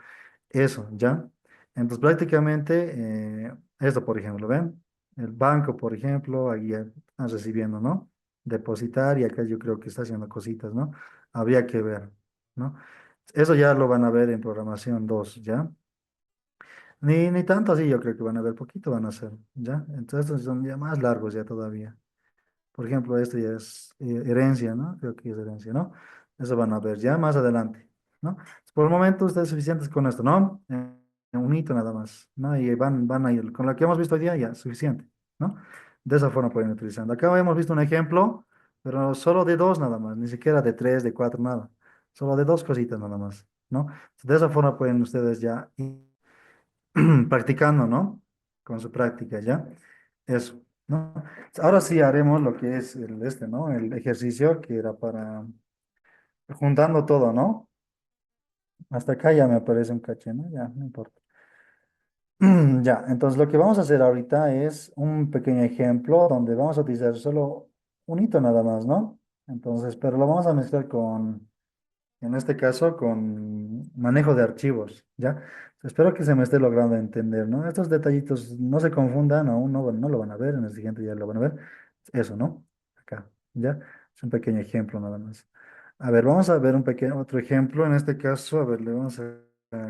Eso, ¿ya? Entonces prácticamente, esto, por ejemplo, ¿ven? El banco, por ejemplo, ahí ya están recibiendo, ¿no? Depositar y acá yo creo que está haciendo cositas, ¿no? Habría que ver, ¿no? Eso ya lo van a ver en programación 2, ¿ya? Ni tanto así, yo creo que van a ver poquito, van a hacer, ¿ya? Entonces estos son ya más largos ya todavía. Por ejemplo, esto ya es herencia, ¿no? Creo que es herencia, ¿no? Eso van a ver ya más adelante, ¿no? Por el momento ustedes suficientes con esto, ¿no? Un hito nada más, ¿no? Y van a ir, con lo que hemos visto hoy día, ya, suficiente, ¿no? De esa forma pueden ir utilizando. Acá hemos visto un ejemplo, pero solo de dos nada más, ni siquiera de tres, de cuatro, nada. Solo de dos cositas nada más, ¿no? De esa forma pueden ustedes ya ir practicando, ¿no? Con su práctica, ¿ya? Eso, ¿no? Ahora sí haremos lo que es ¿no? El ejercicio que era para juntando todo, ¿no? Hasta acá ya me aparece un caché, ¿no? Ya, no importa. Ya, entonces lo que vamos a hacer ahorita es un pequeño ejemplo donde vamos a utilizar solo un hito nada más, ¿no? Entonces, pero lo vamos a mezclar con, en este caso, con manejo de archivos, ¿ya? Espero que se me esté logrando entender, ¿no? Estos detallitos no se confundan, aún no lo van a ver, en el siguiente ya lo van a ver. Eso, ¿no? Acá, ¿ya? Es un pequeño ejemplo nada más. A ver, vamos a ver un pequeño otro ejemplo. En este caso, a ver, le vamos a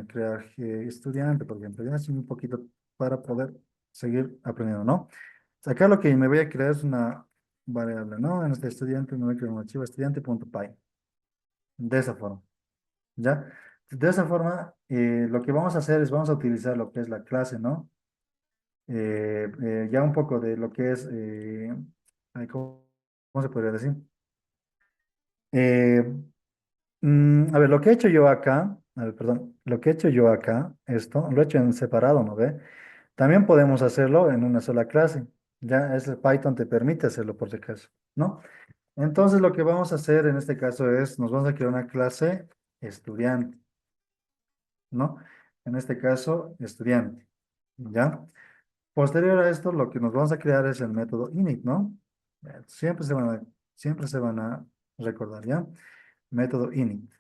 crear estudiante, por ejemplo, ya es un poquito para poder seguir aprendiendo, ¿no? Acá lo que me voy a crear es una variable, ¿no? En este estudiante me voy a crear un archivo estudiante.py, de esa forma. ¿Ya? De esa forma, lo que vamos a hacer es vamos a utilizar lo que es la clase, ¿no? Ya un poco de lo que es, ay, ¿cómo se podría decir? Eh, a ver, lo que he hecho yo acá, a ver, perdón, lo que he hecho yo acá, esto, lo he hecho en separado, ¿no ve? También podemos hacerlo en una sola clase. Ya, ese Python te permite hacerlo por si acaso, ¿no? Entonces, lo que vamos a hacer en este caso es, nos vamos a crear una clase estudiante. ¿No? En este caso, estudiante, ¿ya? Posterior a esto, lo que nos vamos a crear es el método init, ¿no? Siempre se van a recordar, ¿ya? Método init,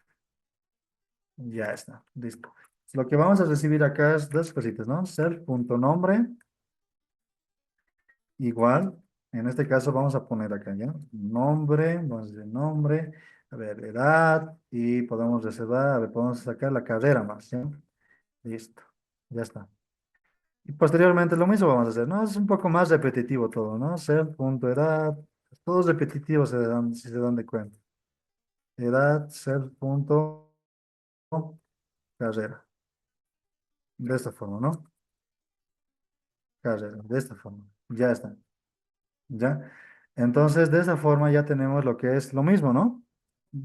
ya está, listo. Lo que vamos a recibir acá es dos cositas, ¿no? Self.nombre, igual, en este caso vamos a poner acá, ¿ya? Nombre, vamos a decir nombre, a ver, edad, y podemos reservar, a ver, podemos sacar la carrera más, ¿ya? Listo, ya está. Y posteriormente lo mismo vamos a hacer, ¿no? Es un poco más repetitivo todo, ¿no? Ser, punto, edad, todo es repetitivo si se dan de cuenta. Edad, ser, punto, carrera. De esta forma, ¿no? Carrera, de esta forma. Ya está. ¿Ya? Entonces, de esa forma ya tenemos lo que es lo mismo, ¿no?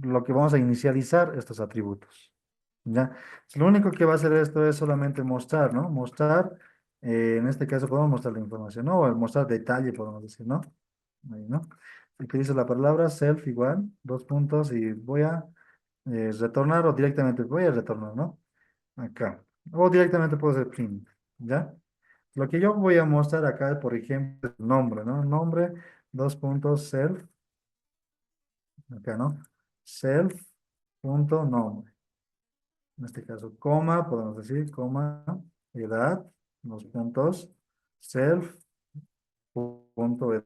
Lo que vamos a inicializar estos atributos. ¿Ya? Lo único que va a hacer esto es solamente mostrar, ¿no? Mostrar, en este caso podemos mostrar la información, ¿no? O mostrar detalle, podemos decir, ¿no? Ahí, ¿no? Utilizo la palabra self igual, dos puntos, y voy a retornar o directamente voy a retornar, ¿no? Acá. O directamente puedo hacer print, ¿ya? Lo que yo voy a mostrar acá, por ejemplo, el nombre, ¿no? Nombre, dos puntos, self, acá, ¿no? Self, punto, nombre. En este caso, coma, podemos decir, coma, edad, dos puntos, self, punto, edad.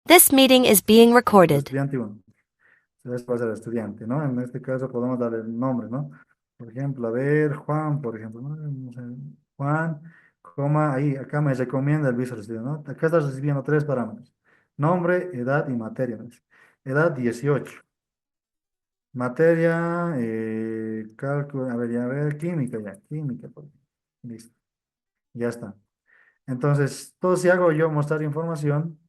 This meeting is being recorded. Estudiante 1. Entonces puede ser estudiante, ¿no? En este caso podemos darle el nombre, ¿no? Por ejemplo, a ver, Juan, por ejemplo, ¿no? No sé, Juan, coma, ahí, acá me recomienda el Visual Studio, ¿no? Acá estás recibiendo tres parámetros. Nombre, edad y materia, ¿no? Edad 18. Materia, cálculo, a ver, química ya, química. Listo, ya está. Entonces, todo si hago yo mostrar información,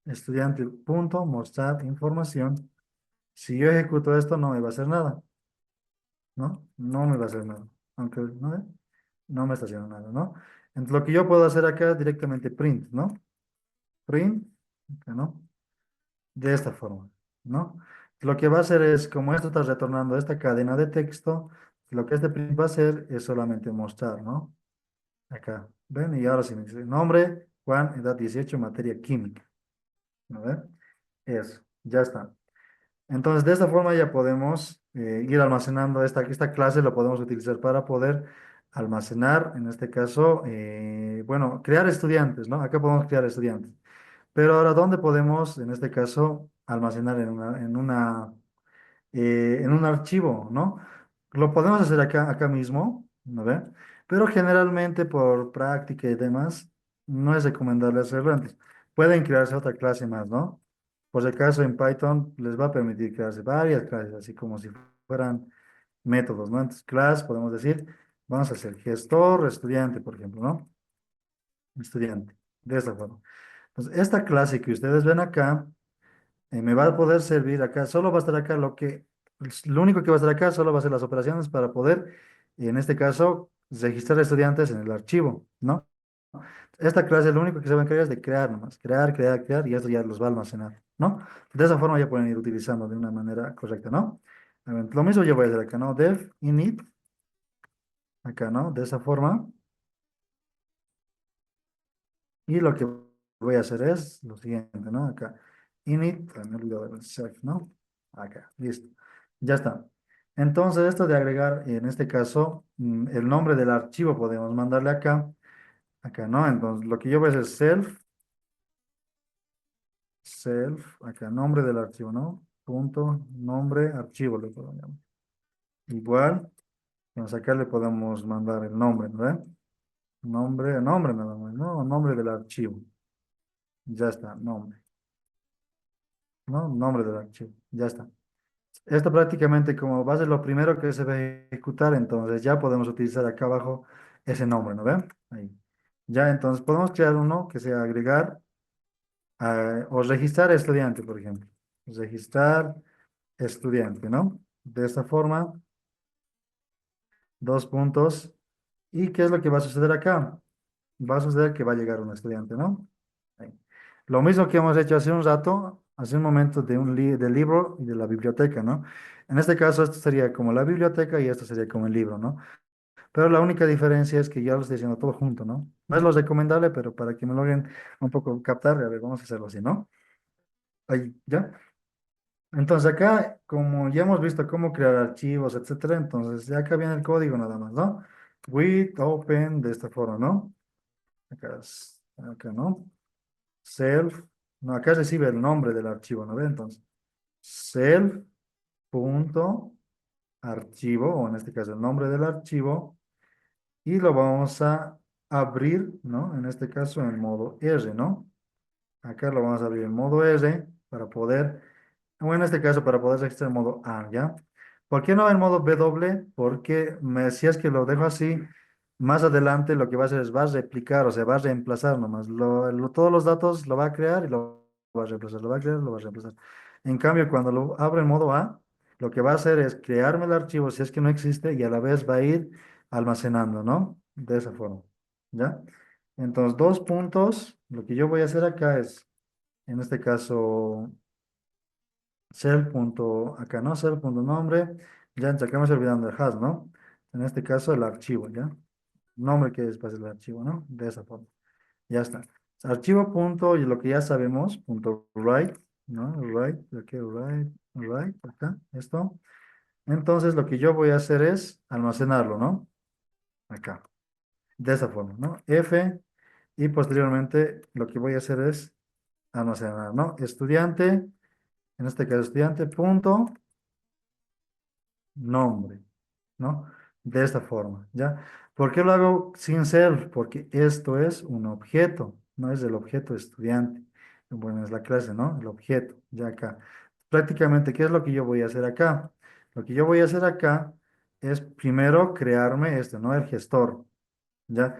estudiante, punto, mostrar información. Si yo ejecuto esto, no me va a hacer nada, ¿no? No me va a hacer nada. Aunque, ¿no? No me está haciendo nada, ¿no? Entonces, lo que yo puedo hacer acá es directamente print, ¿no? Print, acá, ¿no? De esta forma, ¿no? Lo que va a hacer es, como esto está retornando esta cadena de texto, lo que este print va a hacer es solamente mostrar, ¿no? Acá, ¿ven? Y ahora sí me dice, nombre, Juan, edad 18, materia química, ¿no ven? Eso, ya está. Entonces, de esta forma ya podemos ir almacenando esta clase, lo podemos utilizar para poder almacenar, en este caso, bueno, crear estudiantes, ¿no? Acá podemos crear estudiantes. Pero ahora, ¿dónde podemos, en este caso, almacenar en un archivo, ¿no? Lo podemos hacer acá mismo, ¿no ve? Pero generalmente por práctica y demás, no es recomendable hacerlo antes. Pueden crearse otra clase más, ¿no? Por si acaso en Python les va a permitir crearse varias clases, así como si fueran métodos, ¿no? Entonces, class, podemos decir, vamos a hacer gestor, estudiante, por ejemplo, ¿no? Estudiante, de esta forma. Entonces, esta clase que ustedes ven acá, me va a poder servir acá, solo va a estar acá lo único que va a estar acá solo va a ser las operaciones para poder, en este caso, registrar estudiantes en el archivo, ¿no? Esta clase lo único que se va a encargar es de crear nomás, crear, y esto ya los va a almacenar, ¿no? De esa forma ya pueden ir utilizando de una manera correcta, ¿no? A ver, lo mismo yo voy a hacer acá, ¿no? Def init, acá, ¿no? De esa forma. Y lo que voy a hacer es lo siguiente, ¿no? Acá, init, me olvidó del self, ¿no? Acá, listo. Ya está. Entonces, esto de agregar, en este caso, el nombre del archivo podemos mandarle acá, ¿no? Entonces, lo que yo voy a hacer es acá, nombre del archivo, ¿no? Punto, nombre, archivo, le puedo llamar. Igual, entonces acá le podemos mandar el nombre, ¿no? Nombre nada más, ¿no? Nombre del archivo. Ya está, nombre, ¿no? Nombre del archivo, ya está. Esto prácticamente como va a ser lo primero que se va a ejecutar, entonces ya podemos utilizar acá abajo ese nombre, ¿no ven? Ahí. Ya, entonces podemos crear uno que sea agregar o registrar estudiante, por ejemplo. Registrar estudiante, ¿no? De esta forma, dos puntos. ¿Y qué es lo que va a suceder acá? Va a suceder que va a llegar un estudiante, ¿no? Ahí. Lo mismo que hemos hecho hace un rato, hace un momento del libro y de la biblioteca, ¿no? En este caso, esto sería como la biblioteca y esto sería como el libro, ¿no? Pero la única diferencia es que ya lo estoy haciendo todo junto, ¿no? No es lo recomendable, pero para que me logren un poco captar, a ver, vamos a hacerlo así, ¿no? Ahí, ¿ya? Entonces acá, como ya hemos visto cómo crear archivos, etcétera, entonces ya acá viene el código nada más, ¿no? With, open, de esta forma, ¿no? Acá, ¿no? Self, no, acá recibe el nombre del archivo, ¿no ve? Entonces, self punto archivo, o en este caso el nombre del archivo, y lo vamos a abrir, ¿no? En este caso en modo R, ¿no? Acá lo vamos a abrir en modo R para poder, o en este caso para poder registrar en modo A, ¿ya? ¿Por qué no en modo W? Porque me decías que lo dejo así, más adelante lo que va a hacer es va a replicar, o sea, va a reemplazar nomás. Todos los datos lo va a crear y lo va a reemplazar, lo va a crear, lo va a reemplazar. En cambio, cuando lo abro en modo A, lo que va a hacer es crearme el archivo si es que no existe y a la vez va a ir almacenando, ¿no? De esa forma, ¿ya? Entonces, dos puntos, lo que yo voy a hacer acá es, en este caso, acá no, cell.nombre, ya acá me estoy olvidando el hash, ¿no? En este caso, el archivo, ¿ya? Nombre que es para el archivo, ¿no? De esa forma. Ya está. Archivo punto, y lo que ya sabemos, punto write, ¿no? Write, aquí write, acá, esto. Entonces, lo que yo voy a hacer es almacenarlo, ¿no? Acá, de esa forma, ¿no? F, y posteriormente lo que voy a hacer es almacenar, ¿no? Estudiante, en este caso estudiante, punto, nombre, ¿no? De esta forma, ¿ya? ¿Por qué lo hago sin self? Porque esto es un objeto, no es el objeto estudiante. Bueno, es la clase, ¿no? El objeto, ya acá. Prácticamente, ¿qué es lo que yo voy a hacer acá? Lo que yo voy a hacer acá es primero crearme esto, ¿no? El gestor, ¿ya?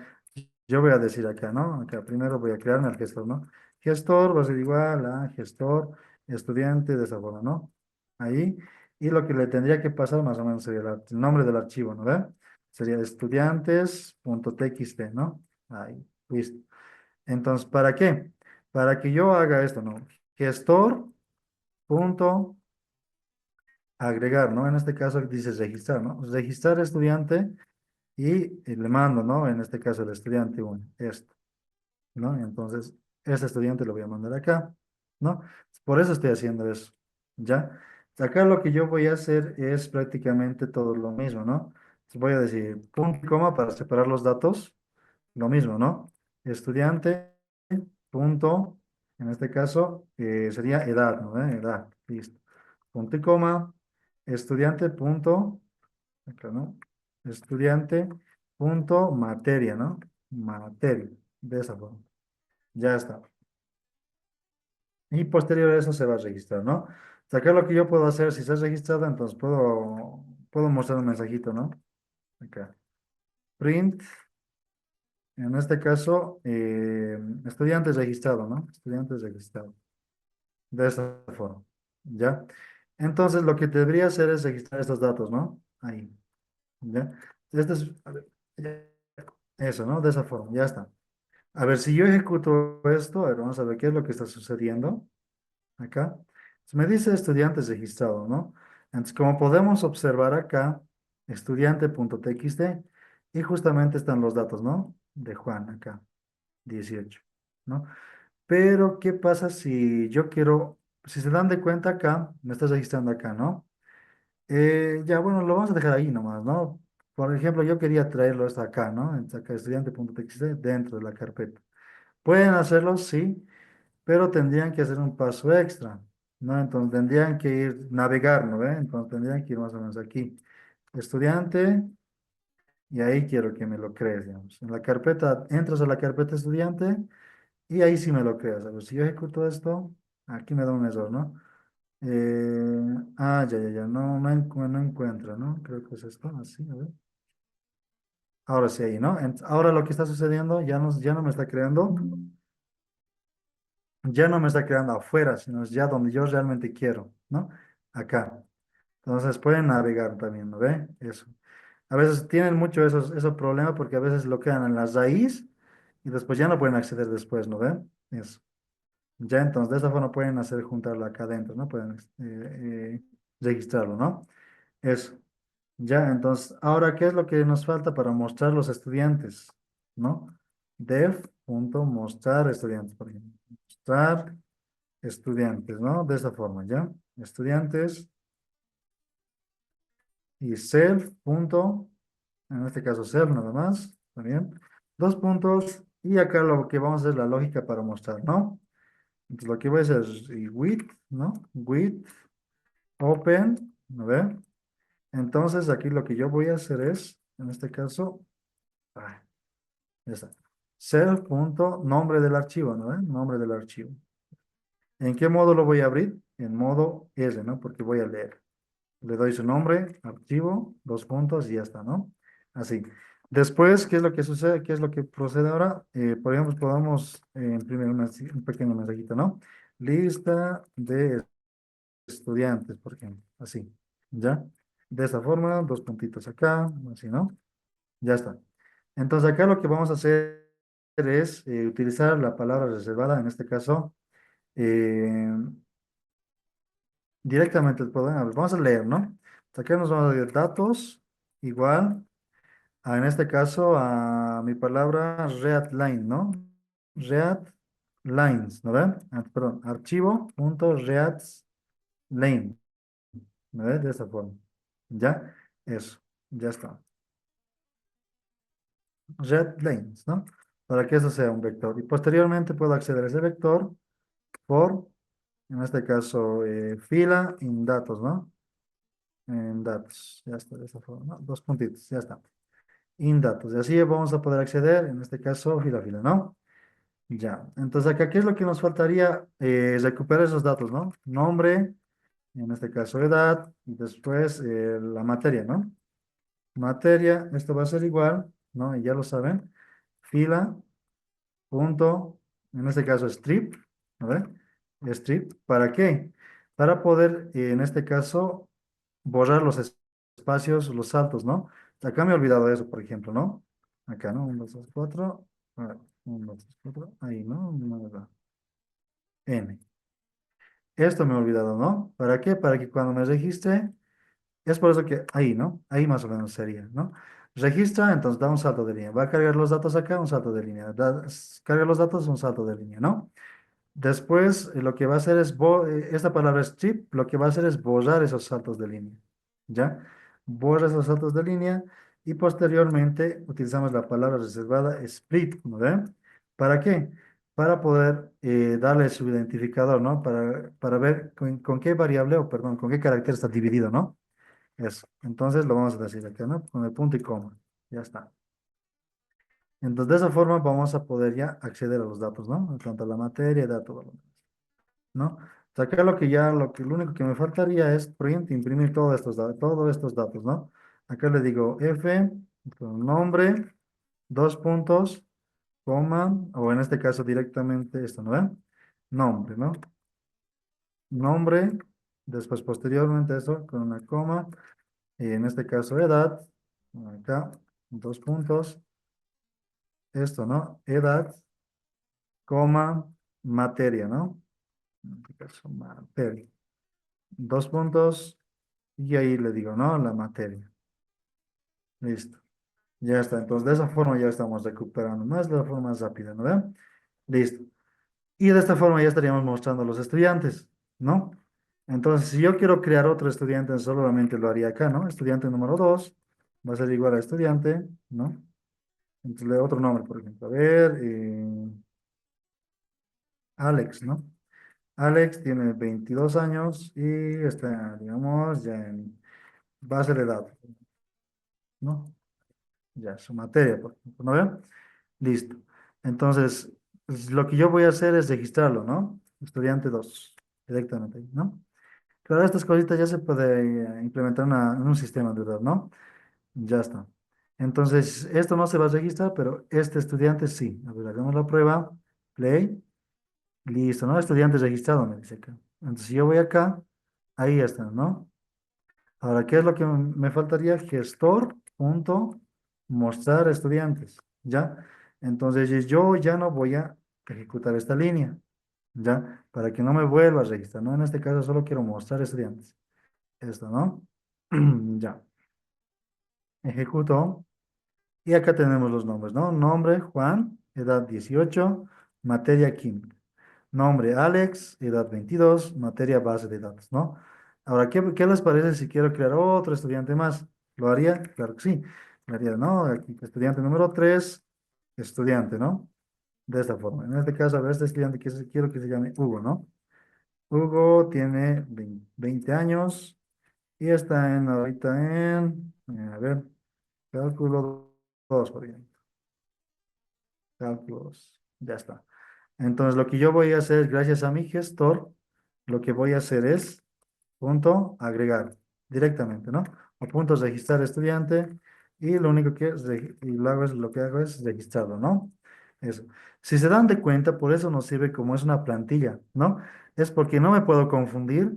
Yo voy a decir acá, ¿no? Acá primero voy a crearme el gestor, ¿no? Gestor va a ser igual a gestor estudiante de esa forma, ¿no? Ahí. Y lo que le tendría que pasar más o menos sería el nombre del archivo, ¿no ve? Sería estudiantes.txt, ¿no? Ahí, listo. Entonces, ¿para qué? Para que yo haga esto, ¿no? Gestor punto agregar, ¿no? En este caso dice registrar, ¿no? Registrar estudiante y le mando, ¿no? En este caso el estudiante 1, esto, ¿no? Entonces, este estudiante lo voy a mandar acá, ¿no? Por eso estoy haciendo eso, ¿ya? Acá lo que yo voy a hacer es prácticamente todo lo mismo, ¿no? Voy a decir punto y coma para separar los datos, lo mismo, ¿no? Estudiante, punto, en este caso sería edad, ¿no? Edad, listo. Punto y coma, estudiante, punto, acá, ¿no? Estudiante, punto, materia, ¿no? Materia, de esa forma. Ya está. Y posterior a eso se va a registrar, ¿no? Acá lo que yo puedo hacer, si se ha registrado, entonces puedo mostrar un mensajito, ¿no? Acá. Print. En este caso, estudiante registrado, ¿no? Estudiante registrado. De esta forma. ¿Ya? Entonces, lo que debería hacer es registrar estos datos, ¿no? Ahí. ¿Ya? Este es, a ver, ya, eso, ¿no? De esa forma. Ya está. A ver, si yo ejecuto esto, a ver, vamos a ver qué es lo que está sucediendo acá. Me dice estudiante registrado, ¿no? Entonces, como podemos observar acá, estudiante.txt, y justamente están los datos, ¿no? De Juan acá. 18, ¿no? Pero, ¿qué pasa si yo quiero, si se dan de cuenta acá, me estás registrando acá, ¿no? Ya, bueno, lo vamos a dejar ahí nomás, ¿no? Por ejemplo, yo quería traerlo hasta acá, ¿no? Acá estudiante.txt dentro de la carpeta. Pueden hacerlo, sí, pero tendrían que hacer un paso extra, ¿no? Entonces tendrían que ir, navegar, ¿no ve? Entonces tendrían que ir más o menos aquí. Estudiante, y ahí quiero que me lo crees, digamos. En la carpeta, entras a la carpeta estudiante, y ahí sí me lo creas. A ver, si yo ejecuto esto, aquí me da un error, ¿no? Ya, no encuentro, ¿no? Creo que es esto, así, a ver. Ahora sí, ahí, ¿no? Ahora lo que está sucediendo ya no me está creando, ya no me está creando afuera, sino es ya donde yo realmente quiero, ¿no? Acá. Entonces pueden navegar también, ¿no ve? Eso. A veces tienen mucho esos problemas porque a veces lo quedan en la raíz y después ya no pueden acceder después, ¿no ven? Eso. Ya entonces, de esa forma pueden hacer juntarlo acá adentro, ¿no? Pueden registrarlo, ¿no? Eso. Ya, entonces, ahora, ¿qué es lo que nos falta para mostrar los estudiantes? ¿No? Dev.mostrar estudiantes, por ejemplo. Mostrar estudiantes, ¿no? De esa forma, ¿ya? Estudiantes y self. En este caso self nada más, ¿está bien? Dos puntos, y acá lo que vamos a hacer es la lógica para mostrar, ¿no? Entonces lo que voy a hacer es with, ¿no? With, open, ¿no ve? Entonces aquí lo que yo voy a hacer es, en este caso, ah, ya está. Self.nombre del archivo, ¿no ve? Nombre del archivo. ¿En qué modo lo voy a abrir? En modo R, ¿no? Porque voy a leer. Le doy su nombre, archivo, dos puntos y ya está, ¿no? Así. Después, ¿qué es lo que sucede? ¿Qué es lo que procede ahora? Por ejemplo, podamos imprimir un pequeño mensajito, ¿no? Lista de estudiantes, por ejemplo, así, ¿ya? De esta forma, dos puntitos acá, así, ¿no? Ya está. Entonces, acá lo que vamos a hacer es utilizar la palabra reservada, en este caso, eh, directamente el programa. Vamos a leer, ¿no? Acá nos vamos a dar datos, igual, en este caso, a mi palabra readline, ¿no? Readlines, ¿no ven? Perdón, archivo.readline, ¿no ven? De esta forma. ¿Ya? Eso, ya está. Readlines, ¿no? Para que eso sea un vector. Y posteriormente puedo acceder a ese vector por, en este caso, fila en datos, ¿no? En datos, ya está, de esta forma, ¿no? Dos puntitos, ya está. En datos, y así vamos a poder acceder, en este caso, fila a fila, ¿no? Ya, entonces acá, ¿qué es lo que nos faltaría? Recuperar esos datos, ¿no? Nombre, en este caso edad, y después la materia, ¿no? Materia, esto va a ser igual, ¿no? Y ya lo saben. Fila, punto, en este caso strip, a ver, strip, ¿para qué? Para poder, en este caso, borrar los espacios, los saltos, ¿no? Acá me he olvidado de eso, por ejemplo, ¿no? Acá, ¿no? 1, 2, 3, 4, 1, 2, 3, 4, ahí, ¿no? N. Esto me he olvidado, ¿no? ¿Para qué? Para que cuando me registre, es por eso que ahí, ¿no? Ahí más o menos sería, ¿no? Registra, entonces da un salto de línea. Va a cargar los datos acá, un salto de línea. Carga los datos, un salto de línea, ¿no? Después, lo que va a hacer es, esta palabra strip, lo que va a hacer es borrar esos saltos de línea, ¿ya? Borra esos saltos de línea y posteriormente utilizamos la palabra reservada split, ¿no ven? ¿Para qué? Para poder darle su identificador, ¿no? Para ver con qué variable, o perdón, con qué carácter está dividido, ¿no? Eso. Entonces lo vamos a decir acá, ¿no? Con el punto y coma. Ya está. Entonces, de esa forma vamos a poder ya acceder a los datos, ¿no? En cuanto a la materia, datos, ¿no? O sea, acá lo único que me faltaría es print, imprimir todos estos datos, ¿no? Acá le digo F, con nombre, dos puntos, coma, o en este caso directamente esto, ¿no ven? Nombre, ¿no? Nombre, después posteriormente eso, con una coma, y en este caso edad, acá, dos puntos, esto, ¿no? Edad, coma, materia, ¿no? En este caso, materia. Dos puntos, y ahí le digo, ¿no? La materia. Listo. Ya está. Entonces, de esa forma ya estamos recuperando. Más de la forma más rápida, ¿no ven? Listo. Y de esta forma ya estaríamos mostrando a los estudiantes, ¿no? Entonces, si yo quiero crear otro estudiante, solamente lo haría acá, ¿no? Estudiante número 2 va a ser igual a estudiante, ¿no? Entonces, le doy otro nombre, por ejemplo. A ver, Alex, ¿no? Alex tiene 22 años y está, digamos, ya en base de datos, ¿no? Ya, su materia, por ejemplo, ¿no ven? Listo. Entonces, pues, lo que yo voy a hacer es registrarlo, ¿no? Estudiante 2 directamente, ¿no? Claro, estas cositas ya se puede implementar en un sistema, ¿verdad? ¿No? Ya está. Entonces, esto no se va a registrar, pero este estudiante sí. A ver, hagamos la prueba. Play. Listo, ¿no? Estudiante registrado, me dice acá. Entonces, si yo voy acá, ahí está, ¿no? Ahora, ¿qué es lo que me faltaría? Gestor, punto, mostrar estudiantes, ¿ya? Entonces, yo ya no voy a ejecutar esta línea, ¿ya? Para que no me vuelva a registrar, ¿no? En este caso, solo quiero mostrar estudiantes. Esto, ¿no? Ya. Ejecuto. Y acá tenemos los nombres, ¿no? Nombre, Juan, edad 18, materia química. Nombre, Alex, edad 22, materia base de datos, ¿no? Ahora, ¿qué les parece si quiero crear otro estudiante más? ¿Lo haría? Claro que sí. Lo haría, ¿no? Aquí, estudiante número 3, estudiante, ¿no? De esta forma. En este caso, a ver, este estudiante quiero que se llame Hugo, ¿no? Hugo tiene 20 años y está ahorita a ver, cálculo 2, por ejemplo. Cálculos. Ya está. Entonces, lo que yo voy a hacer, gracias a mi gestor, lo que voy a hacer es, punto, agregar directamente, ¿no? O punto, registrar estudiante, y lo único que lo que hago es registrarlo, ¿no? Eso. Si se dan de cuenta, por eso nos sirve como es una plantilla, ¿no? Es porque no me puedo confundir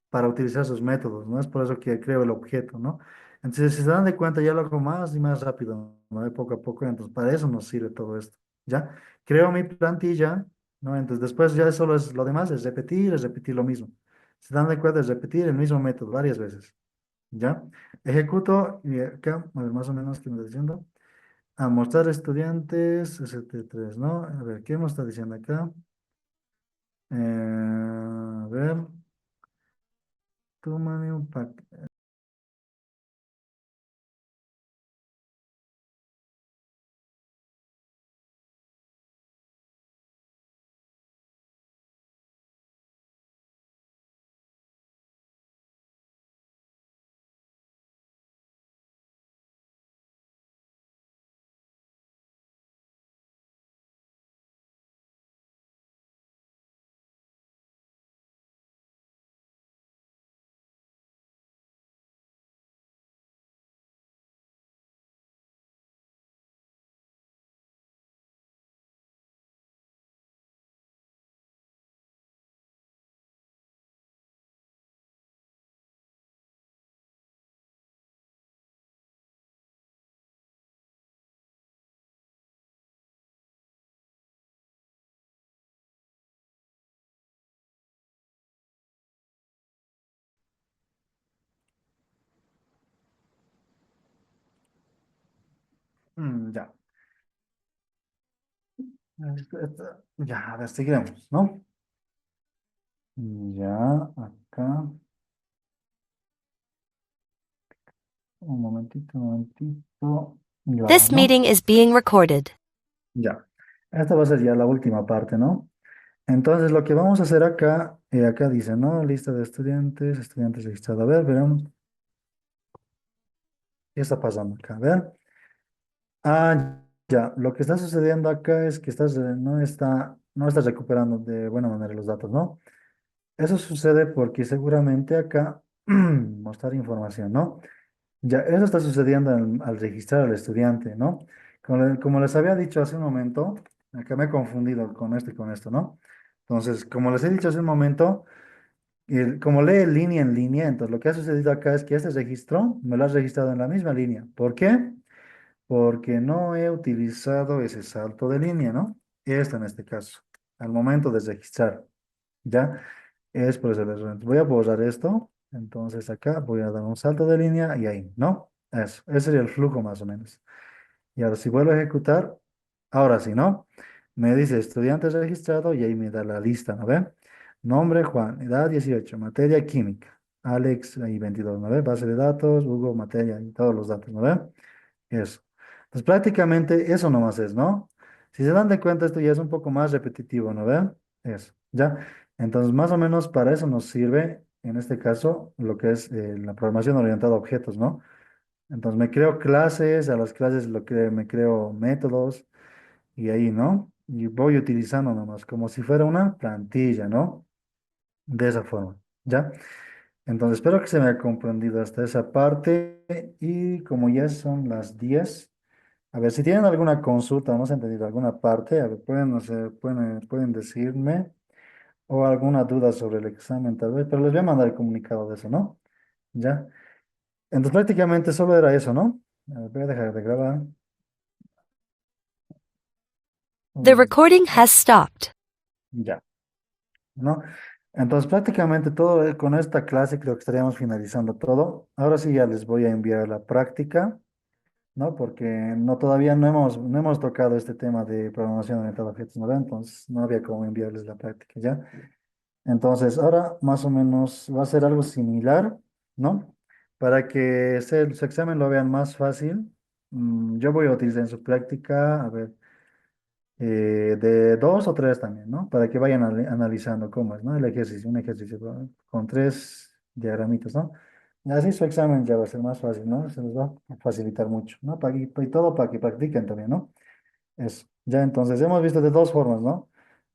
para utilizar sus métodos, ¿no? Es por eso que creo el objeto, ¿no? Entonces, si se dan de cuenta, ya lo hago más y más rápido, ¿no? De poco a poco, entonces para eso nos sirve todo esto, ¿ya? Creo mi plantilla, ¿no? Entonces después ya solo es lo demás, es repetir lo mismo. Se dan de cuenta, es repetir el mismo método varias veces, ¿ya? Ejecuto y acá, a ver, más o menos, ¿qué me está diciendo? A mostrar estudiantes, ST3, ¿no? A ver, ¿qué me está diciendo acá? A ver, toma un pack. Ya. Ya, a ver, seguiremos, ¿no? Ya, acá. Un momentito. Ya, This ¿no? meeting is being recorded. Ya. Esta va a ser ya la última parte, ¿no? Entonces, lo que vamos a hacer acá, acá dice, ¿no? Lista de estudiantes, estudiantes registrados. A ver, veremos. ¿Qué está pasando acá? A ver. Ah, ya. Lo que está sucediendo acá es que no estás recuperando de buena manera los datos, ¿no? Eso sucede porque seguramente acá mostrar información, ¿no? Ya, eso está sucediendo al registrar al estudiante, ¿no? Como les había dicho hace un momento, acá me he confundido con esto y con esto, ¿no? Entonces, como les he dicho hace un momento, como lee línea en línea, entonces lo que ha sucedido acá es que este registro me lo has registrado en la misma línea. ¿Por qué? Porque no he utilizado ese salto de línea, ¿no? Esto en este caso, al momento de registrar, ¿ya? Es por eso el error. Voy a borrar esto. Entonces acá voy a dar un salto de línea y ahí, ¿no? Eso. Ese sería el flujo más o menos. Y ahora si vuelvo a ejecutar, ahora sí, ¿no? Me dice estudiante registrado y ahí me da la lista, ¿no ve? Nombre Juan, edad 18, materia química. Alex, ahí 22, ¿no ve? Base de datos, Hugo, materia y todos los datos, ¿no ve? Eso. Pues prácticamente eso nomás es, ¿no? Si se dan de cuenta, esto ya es un poco más repetitivo, ¿no ven? Eso, ¿ya? Entonces, más o menos para eso nos sirve, en este caso, lo que es la programación orientada a objetos, ¿no? Entonces, me creo clases, a las clases lo que me creo métodos y ahí, ¿no? Y voy utilizando nomás como si fuera una plantilla, ¿no? De esa forma, ¿ya? Entonces, espero que se me haya comprendido hasta esa parte y como ya son las 10. A ver, si tienen alguna consulta, no se ha entendido alguna parte, a ver, pueden, no sé, pueden decirme o alguna duda sobre el examen tal vez, pero les voy a mandar el comunicado de eso, ¿no? Ya. Entonces prácticamente solo era eso, ¿no? A ver, voy a dejar de grabar. The Mm, recording has stopped. Ya, ¿no? Entonces prácticamente todo con esta clase creo que estaríamos finalizando todo. Ahora sí ya les voy a enviar la práctica, ¿no? Porque todavía no hemos tocado este tema de programación orientada a objetos, ¿no? Entonces no había cómo enviarles la práctica, ¿ya? Entonces, ahora más o menos va a ser algo similar, ¿no? Para que su examen lo vean más fácil, yo voy a utilizar en su práctica, a ver, de dos o tres también, ¿no? Para que vayan analizando cómo es, ¿no? El ejercicio, un ejercicio con tres diagramitas, ¿no? Y así su examen ya va a ser más fácil, ¿no? Se les va a facilitar mucho, ¿no? Y todo para que practiquen también, ¿no? Eso. Ya entonces hemos visto de dos formas, ¿no?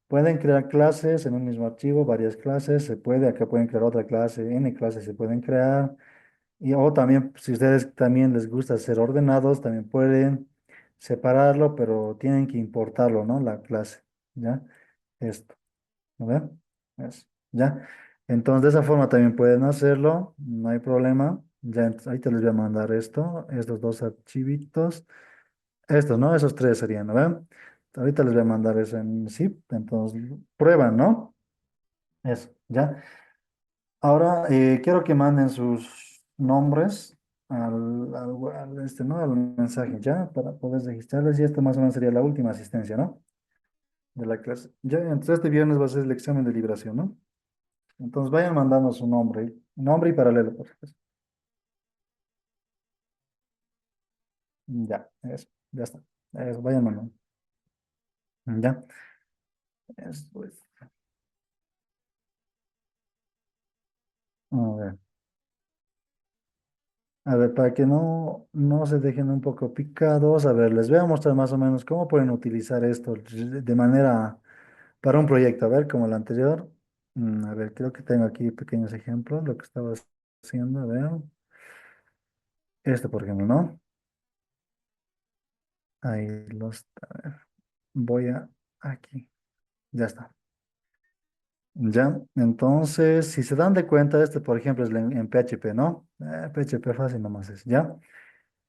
Pueden crear clases en un mismo archivo, varias clases, se puede, acá pueden crear otra clase, N clases se pueden crear, o también, si ustedes también les gusta ser ordenados, también pueden separarlo, pero tienen que importarlo, ¿no? La clase, ¿ya? Esto, ¿no ven? Eso, ¿ya? Entonces, de esa forma también pueden hacerlo, no hay problema, ya, ahí te les voy a mandar estos dos archivitos. Estos, ¿no? Esos tres serían, ¿no ven? Ahorita les voy a mandar eso en zip, entonces prueban, ¿no? Eso, ¿ya? Ahora quiero que manden sus nombres ¿no? Al mensaje, ¿ya? Para poder registrarles y esto más o menos sería la última asistencia, ¿no? De la clase. Ya, entonces este viernes va a ser el examen de liberación, ¿no? Entonces vayan mandando su nombre y paralelo, por supuesto. Ya, eso, ya está. Eso, vayan mandando. Ya, eso es. A ver. A ver, para que no se dejen un poco picados, a ver, les voy a mostrar más o menos cómo pueden utilizar esto de manera para un proyecto. A ver, como el anterior. A ver, creo que tengo aquí pequeños ejemplos, lo que estaba haciendo. A ver, esto, por ejemplo, ¿no? Ahí a ver, voy aquí. Ya está. Ya, entonces, si se dan de cuenta, este, por ejemplo, es en PHP, ¿no? PHP fácil nomás es, ¿ya?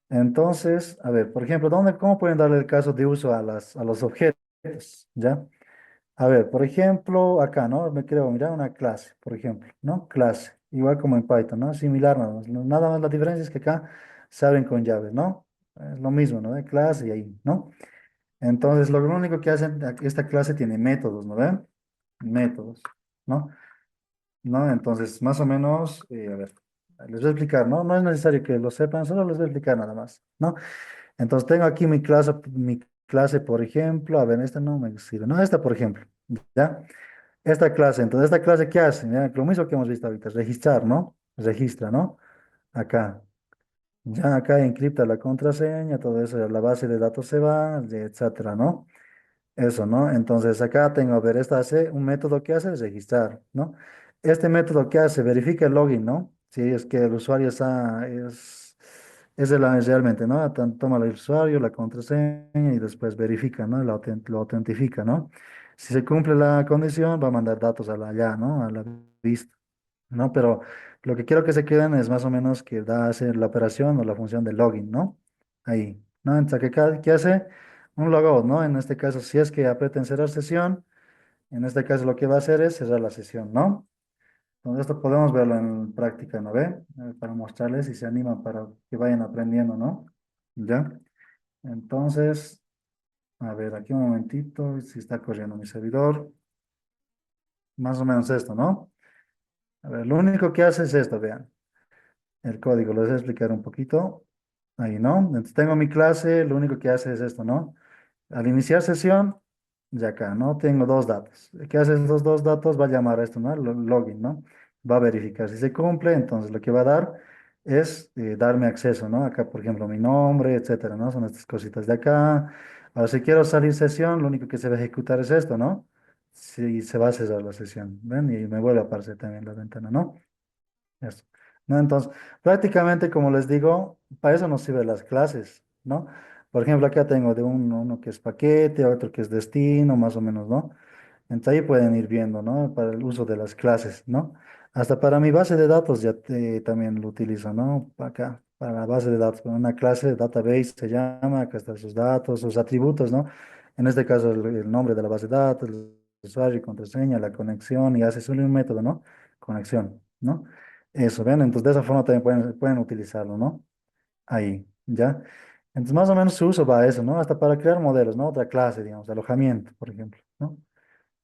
Entonces, a ver, por ejemplo, cómo pueden darle el caso de uso a los objetos? ¿Ya? A ver, por ejemplo, acá, ¿no? Me creo, mira, una clase, por ejemplo, ¿no? Clase, igual como en Python, ¿no? Similar, nada más. Nada más la diferencia es que acá se abren con llaves, ¿no? Es lo mismo, ¿no? De clase y ahí, ¿no? Entonces, lo único que hacen, esta clase tiene métodos, ¿no ven? Métodos, ¿no? ¿No? Entonces, más o menos, a ver, les voy a explicar, ¿no? No es necesario que lo sepan, solo les voy a explicar nada más, ¿no? Entonces, tengo aquí mi clase, por ejemplo, a ver, esta no me sirve, no, esta, por ejemplo, ¿ya? Esta clase, entonces, ¿esta clase qué hace? Ya, lo mismo que hemos visto ahorita, registrar, ¿no? Registra, ¿no? Acá. Ya acá encripta la contraseña, todo eso, la base de datos se va, etcétera, ¿no? Eso, ¿no? Entonces acá tengo, a ver, esta hace, un método que hace es registrar, ¿no? Este método que hace, verifica el login, ¿no? Si es que el usuario es realmente, ¿no? Toma el usuario, la contraseña y después verifica, ¿no? Lo autentifica, ¿no? Si se cumple la condición, va a mandar datos a la ya, ¿no? A la vista. ¿No? Pero lo que quiero que se queden es más o menos que da a hacer la operación o la función de login, ¿no? Ahí, ¿no? Entonces, ¿qué hace? Un logout, ¿no? En este caso, si es que aprieta en cerrar sesión, en este caso lo que va a hacer es cerrar la sesión, ¿no? Entonces, esto podemos verlo en práctica, ¿no ve? Para mostrarles y se animan para que vayan aprendiendo, ¿no? ¿Ya? Entonces, a ver, aquí un momentito, si está corriendo mi servidor, más o menos esto, ¿no? A ver, lo único que hace es esto, vean. El código, les voy a explicar un poquito. Ahí, ¿no? Entonces tengo mi clase, lo único que hace es esto, ¿no? Al iniciar sesión, ya acá, ¿no? Tengo dos datos. ¿Qué hace esos dos datos? Va a llamar a esto, ¿no? Login, ¿no? Va a verificar si se cumple, entonces lo que va a dar es darme acceso, ¿no? Acá, por ejemplo, mi nombre, etcétera, ¿no? Son estas cositas de acá. Ahora, si quiero salir sesión, lo único que se va a ejecutar es esto, ¿no? Si se va a cerrar la sesión, ¿ven? Y me vuelve a aparecer también la ventana, ¿no? Eso. ¿No? Entonces, prácticamente, como les digo, para eso nos sirven las clases, ¿no? Por ejemplo, acá tengo de uno que es paquete, otro que es destino, más o menos, ¿no? Entonces ahí pueden ir viendo, ¿no? Para el uso de las clases, ¿no? Hasta para mi base de datos ya también lo utilizo, ¿no? Acá, para la base de datos, para una clase, database se llama, acá están sus datos, sus atributos, ¿no? En este caso el nombre de la base de datos, el usuario y contraseña, la conexión, y hace solo un método, ¿no? Conexión, ¿no? Eso, ¿ven? Entonces de esa forma también pueden utilizarlo, ¿no? Ahí, ¿ya? Entonces más o menos su uso va a eso, ¿no? Hasta para crear modelos, ¿no? Otra clase, digamos, alojamiento, por ejemplo, ¿no?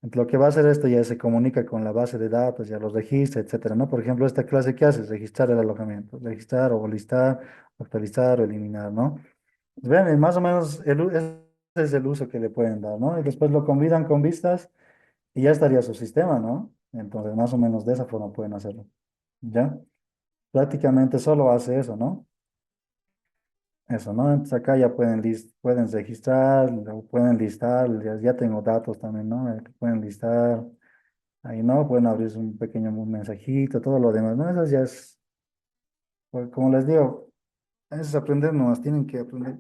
Entonces, lo que va a hacer esto ya se comunica con la base de datos, ya los registra, etcétera, ¿no? Por ejemplo, esta clase que hace es registrar el alojamiento, registrar o listar, actualizar o eliminar, ¿no? Ven, es más o menos ese es el uso que le pueden dar, ¿no? Y después lo combinan con vistas y ya estaría su sistema, ¿no? Entonces, más o menos de esa forma pueden hacerlo, ¿ya? Prácticamente solo hace eso, ¿no? Eso, ¿no? Entonces acá ya pueden registrar, o pueden listar, ya tengo datos también, ¿no? Que pueden listar. Ahí no, pueden abrir un pequeño mensajito, todo lo demás, ¿no? Eso ya es, pues, como les digo, eso es aprender nomás, tienen que aprender.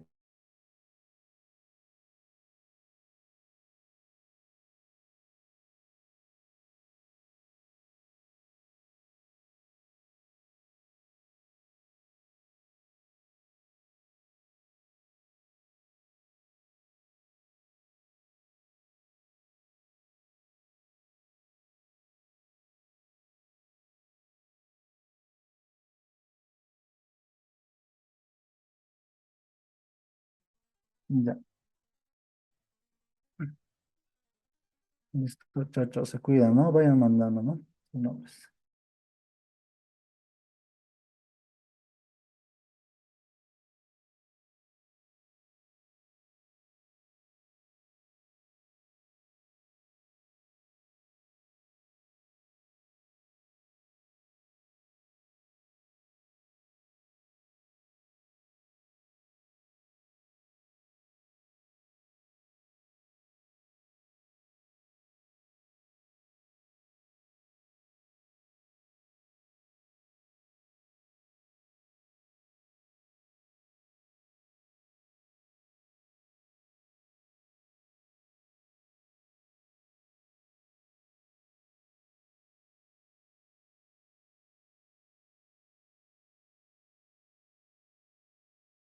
Ya, listo, chao, chao, se cuidan, ¿no? Vayan mandando, ¿no? Sus nombres.